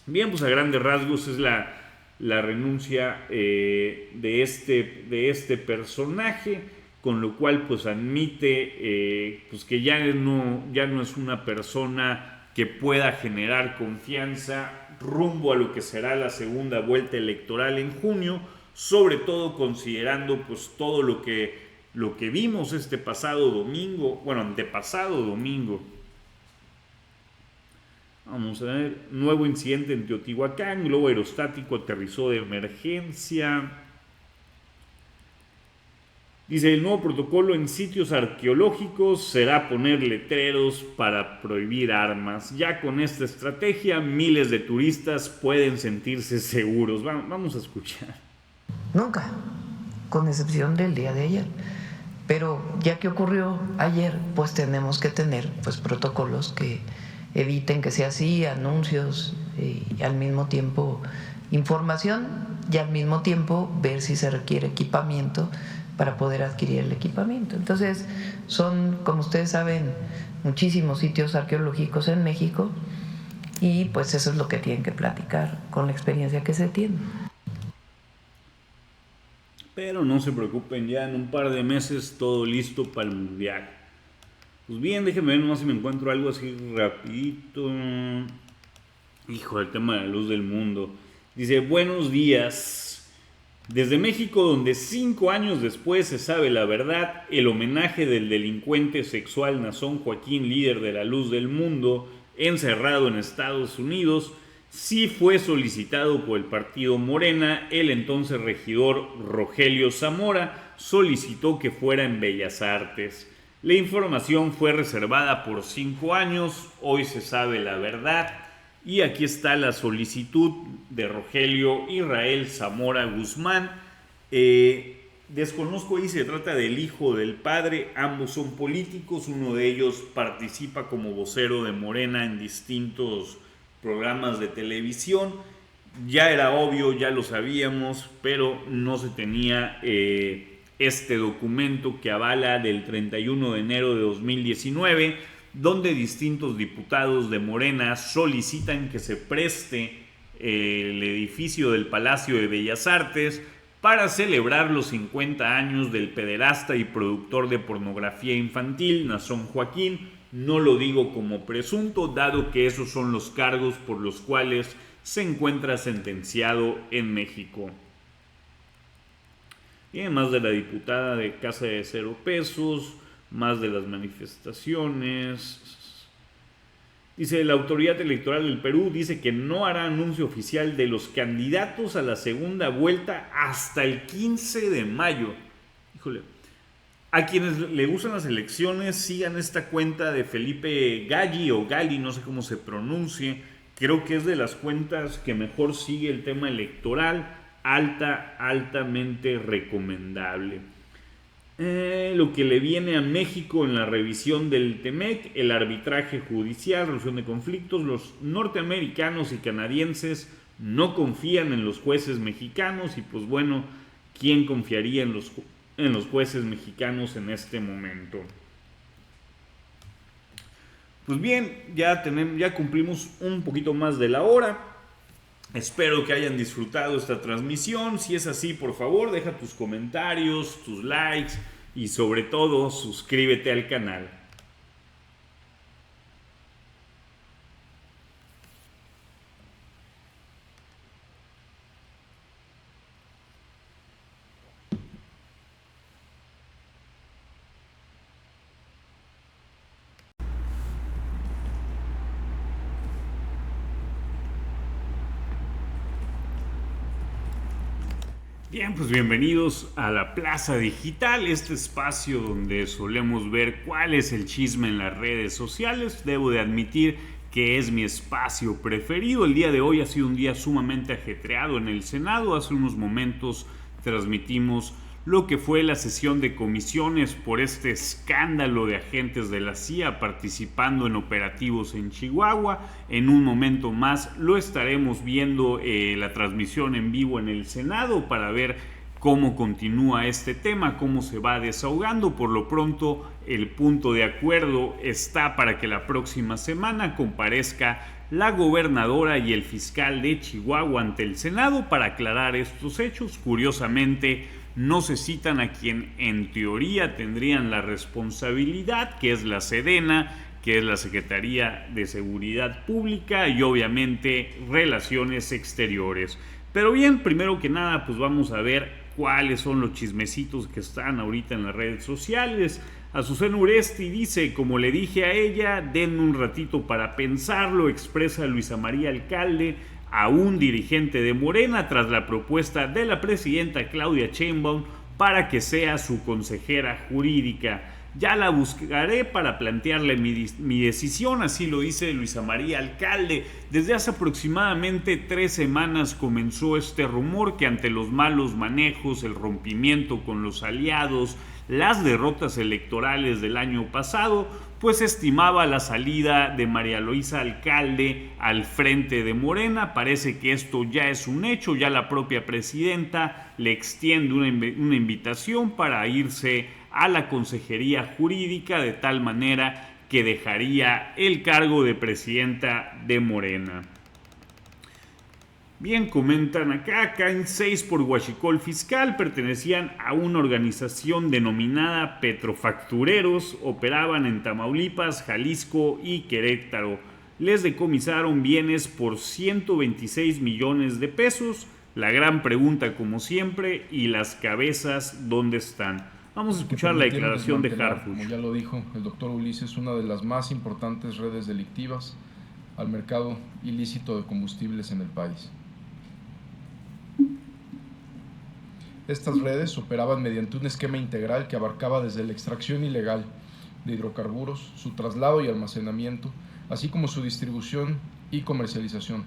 Bien, pues a grandes rasgos es la renuncia de este personaje, con lo cual pues admite pues que ya no es una persona que pueda generar confianza rumbo a lo que será la segunda vuelta electoral en junio, sobre todo considerando pues todo lo que vimos este pasado domingo, antepasado domingo, Vamos a ver, nuevo incidente en Teotihuacán, globo aerostático aterrizó de emergencia. Dice, el nuevo protocolo en sitios arqueológicos será poner letreros para prohibir armas. Ya con esta estrategia, miles de turistas pueden sentirse seguros. Vamos a escuchar. Nunca, con excepción del día de ayer. Pero ya que ocurrió ayer, pues tenemos que tener pues protocolos que eviten que sea así, anuncios y al mismo tiempo información y al mismo tiempo ver si se requiere equipamiento para poder adquirir el equipamiento. Entonces, son, como ustedes saben, muchísimos sitios arqueológicos en México y pues eso es lo que tienen que platicar con la experiencia que se tiene. Pero no se preocupen, ya en un par de meses todo listo para el Mundial. Pues bien, déjenme ver nomás si me encuentro algo así rapidito. Hijo, el tema de la luz del mundo. Dice, buenos días. Desde México, donde 5 años después se sabe la verdad, el homenaje del delincuente sexual Nazón Joaquín, líder de la luz del mundo, encerrado en Estados Unidos, sí fue solicitado por el partido Morena. El entonces regidor Rogelio Zamora solicitó que fuera en Bellas Artes. La información fue reservada por 5 años, hoy se sabe la verdad. Y aquí está la solicitud de Rogelio Israel Zamora Guzmán. Desconozco ahí si se trata del hijo del padre. Ambos son políticos. Uno de ellos participa como vocero de Morena en distintos programas de televisión. Ya era obvio, ya lo sabíamos, pero no se tenía este documento que avala del 31 de enero de 2019, donde distintos diputados de Morena solicitan que se preste el edificio del Palacio de Bellas Artes para celebrar los 50 años del pederasta y productor de pornografía infantil Nazón Joaquín. No lo digo como presunto, dado que esos son los cargos por los cuales se encuentra sentenciado en México. Y además de la diputada de Casa de 0 pesos, más de las manifestaciones. Dice, la autoridad electoral del Perú dice que no hará anuncio oficial de los candidatos a la segunda vuelta hasta el 15 de mayo. Híjole. A quienes le gustan las elecciones, sigan esta cuenta de Felipe Galli o Gali, no sé cómo se pronuncie. Creo que es de las cuentas que mejor sigue el tema electoral. Altamente recomendable. Lo que le viene a México en la revisión del TEMEC, el arbitraje judicial, resolución de conflictos. Los norteamericanos y canadienses no confían en los jueces mexicanos y pues bueno, ¿quién confiaría en los jueces mexicanos en este momento? Pues bien, ya cumplimos un poquito más de la hora. Espero que hayan disfrutado esta transmisión. Si es así, por favor, deja tus comentarios, tus likes y sobre todo, suscríbete al canal. Bien, pues bienvenidos a la Plaza Digital, este espacio donde solemos ver cuál es el chisme en las redes sociales. Debo de admitir que es mi espacio preferido. El día de hoy ha sido un día sumamente ajetreado en el Senado. Hace unos momentos transmitimos lo que fue la sesión de comisiones por este escándalo de agentes de la CIA participando en operativos en Chihuahua. En un momento más lo estaremos viendo la transmisión en vivo en el Senado para ver cómo continúa este tema, cómo se va desahogando. Por lo pronto, el punto de acuerdo está para que la próxima semana comparezca la gobernadora y el fiscal de Chihuahua ante el Senado para aclarar estos hechos. Curiosamente, no se citan a quien en teoría tendrían la responsabilidad, que es la Sedena, que es la Secretaría de Seguridad Pública y obviamente Relaciones Exteriores. Pero bien, primero que nada, pues vamos a ver cuáles son los chismecitos que están ahorita en las redes sociales. Azucena Uresti dice, como le dije a ella, denme un ratito para pensarlo, expresa Luisa María Alcalde a un dirigente de Morena tras la propuesta de la presidenta Claudia Sheinbaum para que sea su consejera jurídica. Ya la buscaré para plantearle mi decisión, así lo dice Luisa María Alcalde. Desde hace aproximadamente 3 semanas comenzó este rumor que ante los malos manejos, el rompimiento con los aliados, las derrotas electorales del año pasado, pues estimaba la salida de María Luisa Alcalde al frente de Morena. Parece que esto ya es un hecho, ya la propia presidenta le extiende una invitación para irse a la consejería jurídica, de tal manera que dejaría el cargo de presidenta de Morena. Bien, comentan acá, caen 6 por huachicol fiscal, pertenecían a una organización denominada Petrofactureros, operaban en Tamaulipas, Jalisco y Querétaro. Les decomisaron bienes por 126 millones de pesos. La gran pregunta, como siempre, ¿y las cabezas dónde están? Vamos a escuchar la declaración de Harfuch. Como ya lo dijo el doctor Ulises, una de las más importantes redes delictivas al mercado ilícito de combustibles en el país. Estas redes operaban mediante un esquema integral que abarcaba desde la extracción ilegal de hidrocarburos, su traslado y almacenamiento, así como su distribución y comercialización,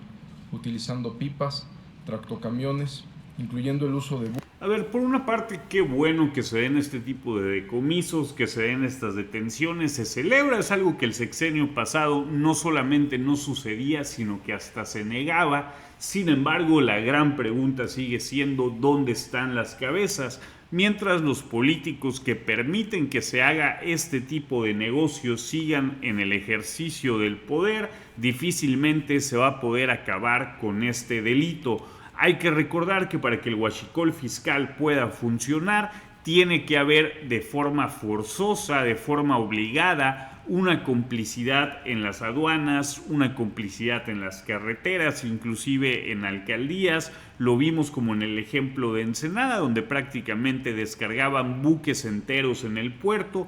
utilizando pipas, tractocamiones, incluyendo el uso de... A ver, por una parte, qué bueno que se den este tipo de decomisos, que se den estas detenciones, se celebra, es algo que el sexenio pasado no solamente no sucedía, sino que hasta se negaba. Sin embargo, la gran pregunta sigue siendo ¿dónde están las cabezas? Mientras los políticos que permiten que se haga este tipo de negocios sigan en el ejercicio del poder, difícilmente se va a poder acabar con este delito. Hay que recordar que para que el huachicol fiscal pueda funcionar, tiene que haber de forma forzosa, de forma obligada, una complicidad en las aduanas, una complicidad en las carreteras, inclusive en alcaldías. Lo vimos como en el ejemplo de Ensenada, donde prácticamente descargaban buques enteros en el puerto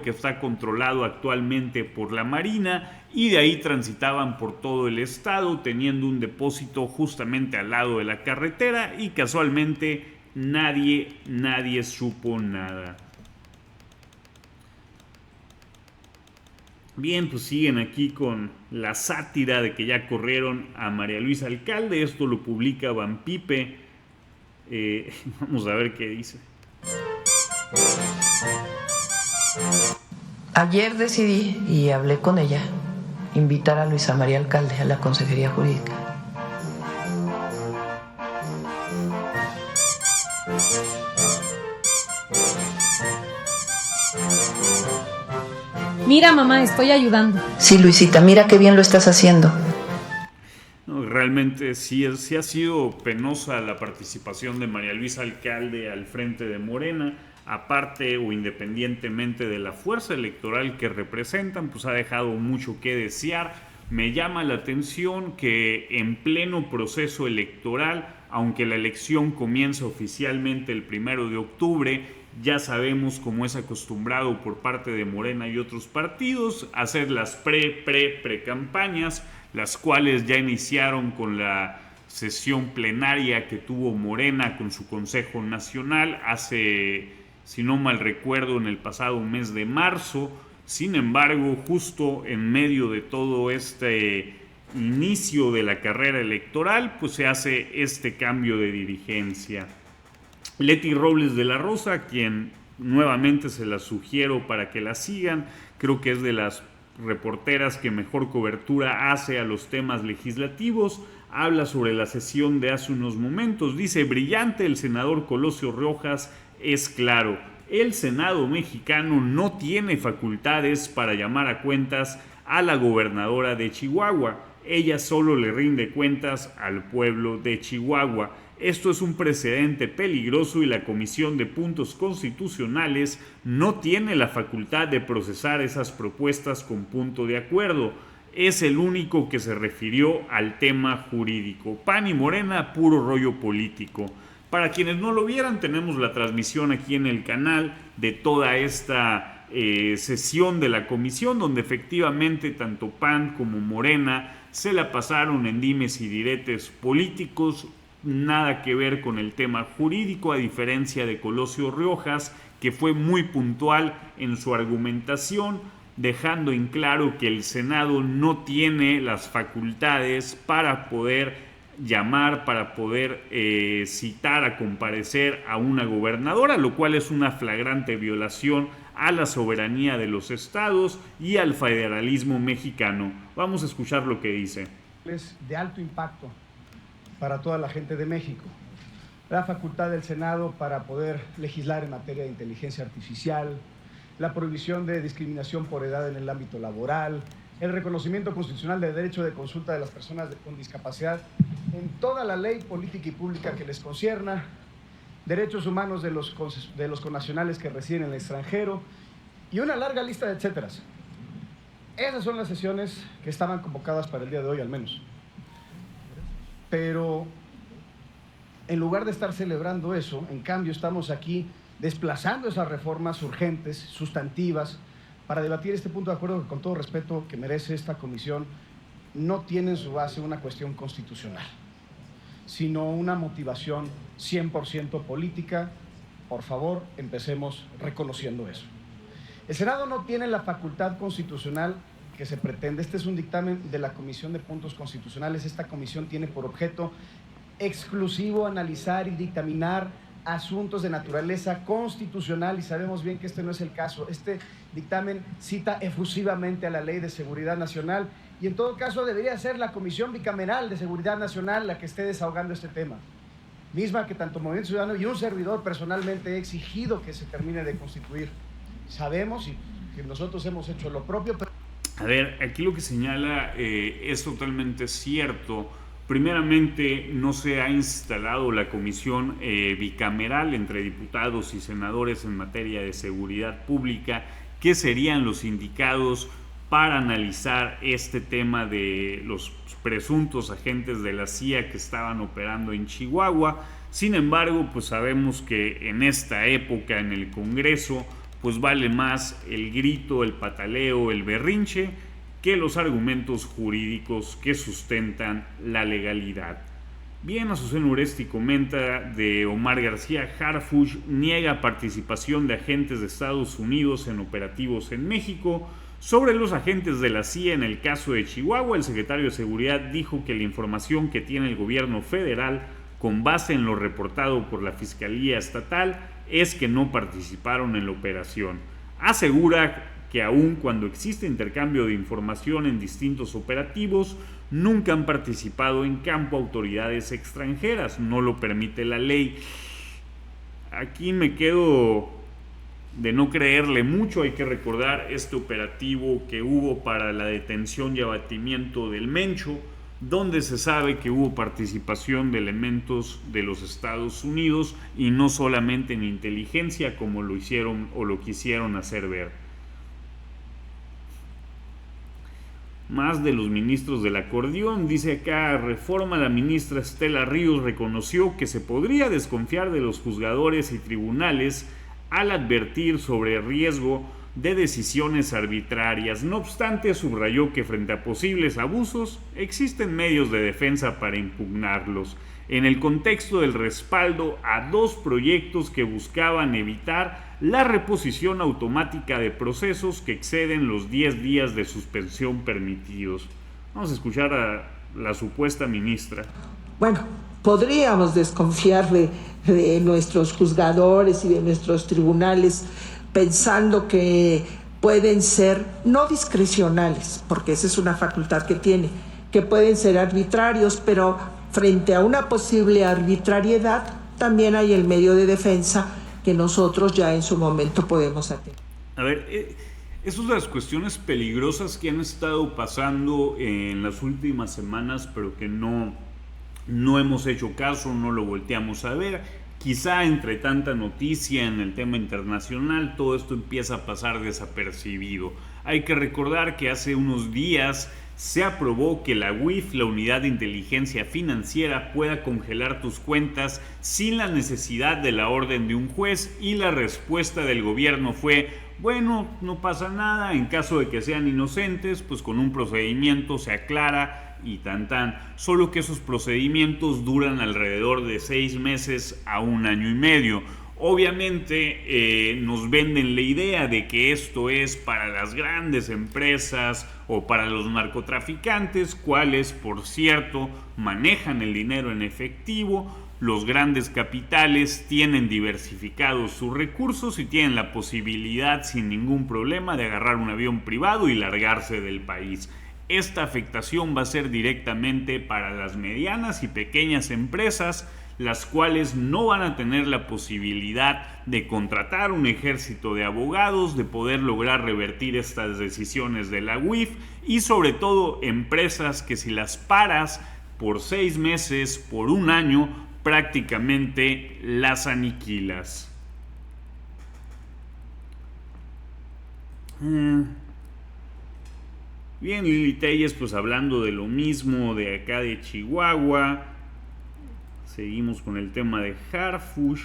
que está controlado actualmente por la Marina, y de ahí transitaban por todo el estado teniendo un depósito justamente al lado de la carretera, y casualmente nadie supo nada. Bien, pues siguen aquí con la sátira de que ya corrieron a María Luisa Alcalde. Esto lo publica Banpipe. Vamos a ver qué dice. Ayer decidí, y hablé con ella, invitar a Luisa María Alcalde a la Consejería Jurídica. Mira, mamá, estoy ayudando. Sí, Luisita, mira qué bien lo estás haciendo. No, realmente sí ha sido penosa la participación de María Luisa Alcalde al frente de Morena. Aparte o independientemente de la fuerza electoral que representan, pues ha dejado mucho que desear. Me llama la atención que en pleno proceso electoral, aunque la elección comienza oficialmente el 1 de octubre, ya sabemos, como es acostumbrado por parte de Morena y otros partidos, hacer las pre-campañas, las cuales ya iniciaron con la sesión plenaria que tuvo Morena con su Consejo Nacional hace, si no mal recuerdo, en el pasado mes de marzo. Sin embargo, justo en medio de todo este inicio de la carrera electoral, pues se hace este cambio de dirigencia. Leti Robles de la Rosa, quien nuevamente se la sugiero para que la sigan, creo que es de las reporteras que mejor cobertura hace a los temas legislativos, habla sobre la sesión de hace unos momentos. Dice: brillante el senador Colosio Rojas, es claro, el Senado mexicano no tiene facultades para llamar a cuentas a la gobernadora de Chihuahua, ella solo le rinde cuentas al pueblo de Chihuahua. Esto es un precedente peligroso y la Comisión de Puntos Constitucionales no tiene la facultad de procesar esas propuestas con punto de acuerdo. Es el único que se refirió al tema jurídico. PAN y Morena, puro rollo político. Para quienes no lo vieran, tenemos la transmisión aquí en el canal de toda esta sesión de la comisión, donde efectivamente tanto PAN como Morena se la pasaron en dimes y diretes políticos, nada que ver con el tema jurídico, a diferencia de Colosio Riojas, que fue muy puntual en su argumentación, dejando en claro que el Senado no tiene las facultades para poder llamar, para poder citar a comparecer a una gobernadora, lo cual es una flagrante violación a la soberanía de los estados y al federalismo mexicano. Vamos a escuchar lo que dice. Es de alto impacto para toda la gente de México. La facultad del Senado para poder legislar en materia de inteligencia artificial, la prohibición de discriminación por edad en el ámbito laboral, el reconocimiento constitucional del derecho de consulta de las personas con discapacidad en toda la ley política y pública que les concierna, derechos humanos de los connacionales que residen en el extranjero y una larga lista de etcéteras. Esas son las sesiones que estaban convocadas para el día de hoy, al menos. Pero en lugar de estar celebrando eso, en cambio estamos aquí desplazando esas reformas urgentes, sustantivas, para debatir este punto de acuerdo que, con todo respeto que merece esta comisión, no tiene en su base una cuestión constitucional, sino una motivación 100% política. Por favor, empecemos reconociendo eso. El Senado no tiene la facultad constitucional que se pretende. Este es un dictamen de la Comisión de Puntos Constitucionales. Esta comisión tiene por objeto exclusivo analizar y dictaminar asuntos de naturaleza constitucional, y sabemos bien que este no es el caso. Este dictamen cita efusivamente a la Ley de Seguridad Nacional, y en todo caso debería ser la Comisión Bicameral de Seguridad Nacional la que esté desahogando este tema, misma que tanto Movimiento Ciudadano y un servidor personalmente he exigido que se termine de constituir. Sabemos y que nosotros hemos hecho lo propio, pero... A ver, aquí lo que señala es totalmente cierto. Primeramente, no se ha instalado la comisión bicameral entre diputados y senadores en materia de seguridad pública, que serían los indicados para analizar este tema de los presuntos agentes de la CIA que estaban operando en Chihuahua. Sin embargo, pues sabemos que en esta época en el Congreso pues vale más el grito, el pataleo, el berrinche, que los argumentos jurídicos que sustentan la legalidad. Bien, Azucena Uresti comenta de Omar García Harfuch, niega participación de agentes de Estados Unidos en operativos en México. Sobre los agentes de la CIA en el caso de Chihuahua, el secretario de Seguridad dijo que la información que tiene el gobierno federal, con base en lo reportado por la Fiscalía Estatal, es que no participaron en la operación. Asegura que aun cuando existe intercambio de información en distintos operativos, nunca han participado en campo autoridades extranjeras, no lo permite la ley. Aquí me quedo de no creerle mucho. Hay que recordar este operativo que hubo para la detención y abatimiento del Mencho, donde se sabe que hubo participación de elementos de los Estados Unidos y no solamente en inteligencia como lo hicieron o lo quisieron hacer ver. Más de los ministros del acordeón, dice acá Reforma. La ministra Estela Ríos reconoció que se podría desconfiar de los juzgadores y tribunales al advertir sobre riesgo de decisiones arbitrarias. No obstante, subrayó que frente a posibles abusos existen medios de defensa para impugnarlos, en el contexto del respaldo a dos proyectos que buscaban evitar la reposición automática de procesos que exceden los 10 días de suspensión permitidos. Vamos a escuchar a la supuesta ministra. Bueno, podríamos desconfiar de nuestros juzgadores y de nuestros tribunales, pensando que pueden ser no discrecionales, porque esa es una facultad que tiene, que pueden ser arbitrarios, pero frente a una posible arbitrariedad también hay el medio de defensa que nosotros ya en su momento podemos atender. A ver, esas son las cuestiones peligrosas que han estado pasando en las últimas semanas, pero que no hemos hecho caso, no lo volteamos a ver. Quizá entre tanta noticia en el tema internacional, todo esto empieza a pasar desapercibido. Hay que recordar que hace unos días se aprobó que la UIF, la Unidad de Inteligencia Financiera, pueda congelar tus cuentas sin la necesidad de la orden de un juez, y la respuesta del gobierno fue: bueno, no pasa nada, en caso de que sean inocentes, pues con un procedimiento se aclara y tan tan, solo que esos procedimientos duran alrededor de 6 meses a 1 año y medio. Obviamente nos venden la idea de que esto es para las grandes empresas o para los narcotraficantes, cuales, por cierto, manejan el dinero en efectivo. Los grandes capitales tienen diversificados sus recursos y tienen la posibilidad sin ningún problema de agarrar un avión privado y largarse del país. Esta afectación va a ser directamente para las medianas y pequeñas empresas, las cuales no van a tener la posibilidad de contratar un ejército de abogados, de poder lograr revertir estas decisiones de la UIF, y sobre todo empresas que si las paras por 6 meses, por 1 año, prácticamente las aniquilas. Bien, Lili Telles, pues hablando de lo mismo de acá de Chihuahua. Seguimos con el tema de Harfush.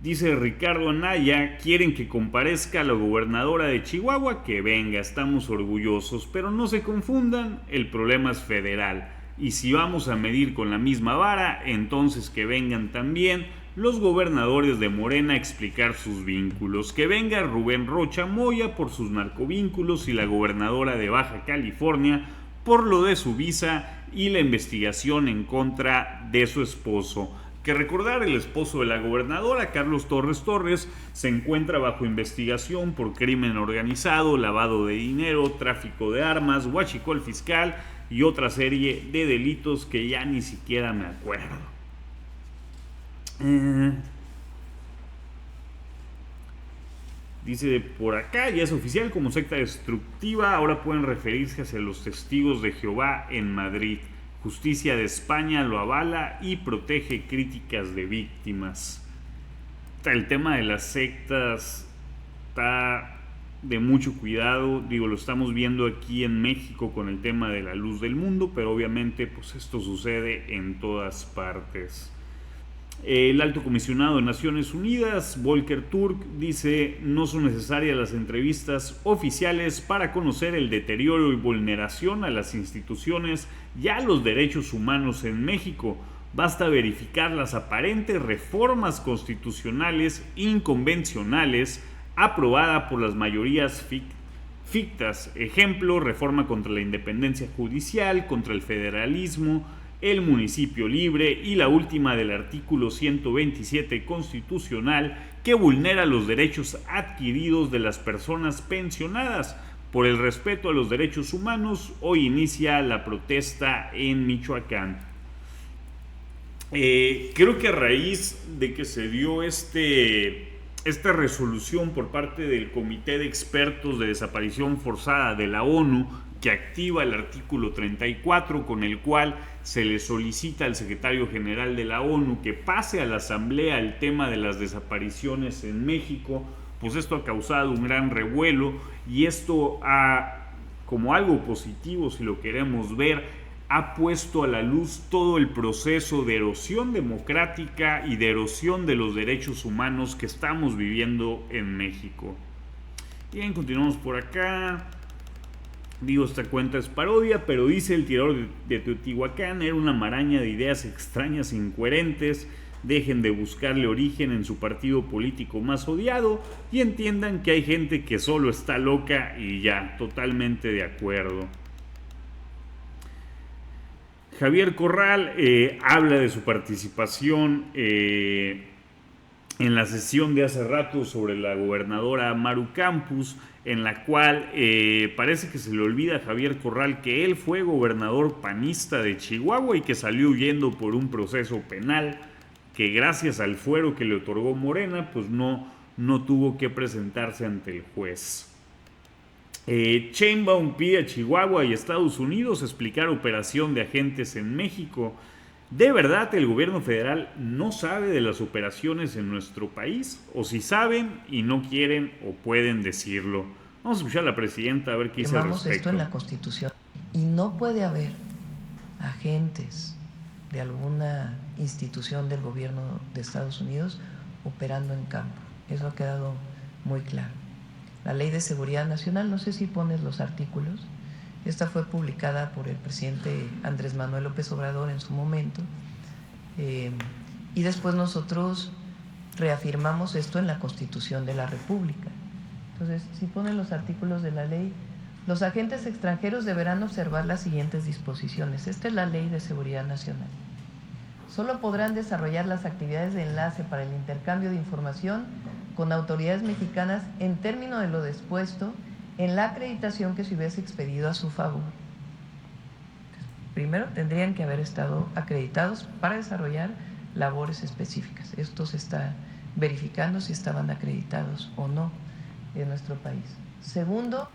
Dice Ricardo Anaya, quieren que comparezca la gobernadora de Chihuahua, que venga, estamos orgullosos, pero no se confundan, el problema es federal. Y si vamos a medir con la misma vara, entonces que vengan también los gobernadores de Morena a explicar sus vínculos. Que venga Rubén Rocha Moya por sus narcovínculos y la gobernadora de Baja California por lo de su visa y la investigación en contra de su esposo. Que recordar, el esposo de la gobernadora, Carlos Torres Torres, se encuentra bajo investigación por crimen organizado, lavado de dinero, tráfico de armas, huachicol fiscal y otra serie de delitos que ya ni siquiera me acuerdo. Dice por acá, ya es oficial como secta destructiva, ahora pueden referirse hacia los testigos de Jehová en Madrid. Justicia de España lo avala y protege críticas de víctimas. El tema de las sectas está de mucho cuidado, digo, lo estamos viendo aquí en México con el tema de la luz del mundo, pero obviamente pues esto sucede en todas partes. El alto comisionado de Naciones Unidas, Volker Turk, dice: no son necesarias las entrevistas oficiales para conocer el deterioro y vulneración a las instituciones y a los derechos humanos en México. Basta verificar las aparentes reformas constitucionales inconvencionales aprobadas por las mayorías fictas. Ejemplo, reforma contra la independencia judicial, contra el federalismo, el municipio libre y la última del artículo 127 constitucional, que vulnera los derechos adquiridos de las personas pensionadas. Por el respeto a los derechos humanos, hoy inicia la protesta en Michoacán. Creo que a raíz de que se dio esta resolución por parte del Comité de Expertos de Desaparición Forzada de la ONU, que activa el artículo 34, con el cual se le solicita al secretario general de la ONU que pase a la Asamblea el tema de las desapariciones en México, pues esto ha causado un gran revuelo, y esto como algo positivo, si lo queremos ver, ha puesto a la luz todo el proceso de erosión democrática y de erosión de los derechos humanos que estamos viviendo en México. Bien, continuamos por acá. Digo, esta cuenta es parodia, pero dice: el tirador de Teotihuacán era una maraña de ideas extrañas e incoherentes. Dejen de buscarle origen en su partido político más odiado y entiendan que hay gente que solo está loca y ya, totalmente de acuerdo. Javier Corral habla de su participación en la sesión de hace rato sobre la gobernadora Maru Campos, en la cual parece que se le olvida a Javier Corral que él fue gobernador panista de Chihuahua y que salió huyendo por un proceso penal, que gracias al fuero que le otorgó Morena, pues no tuvo que presentarse ante el juez. Sheinbaum pide a Chihuahua y Estados Unidos explicar operación de agentes en México. ¿De verdad el gobierno federal no sabe de las operaciones en nuestro país? ¿O si saben y no quieren o pueden decirlo? Vamos a escuchar a la presidenta a ver qué dice al respecto. Esto en la Constitución y no puede haber agentes de alguna institución del gobierno de Estados Unidos operando en campo. Eso ha quedado muy claro. la Ley de Seguridad Nacional. No sé si pones los artículos. Esta fue publicada por el presidente Andrés Manuel López Obrador en su momento. Y después nosotros reafirmamos esto en la Constitución de la República. Entonces, si ponen los artículos de la ley, los agentes extranjeros deberán observar las siguientes disposiciones. Esta es la Ley de Seguridad Nacional. Solo podrán desarrollar las actividades de enlace para el intercambio de información con autoridades mexicanas en términos de lo dispuesto en la acreditación que se hubiese expedido a su favor. Primero tendrían que haber estado acreditados para desarrollar labores específicas. Esto se está verificando si estaban acreditados o no en nuestro país. Segundo,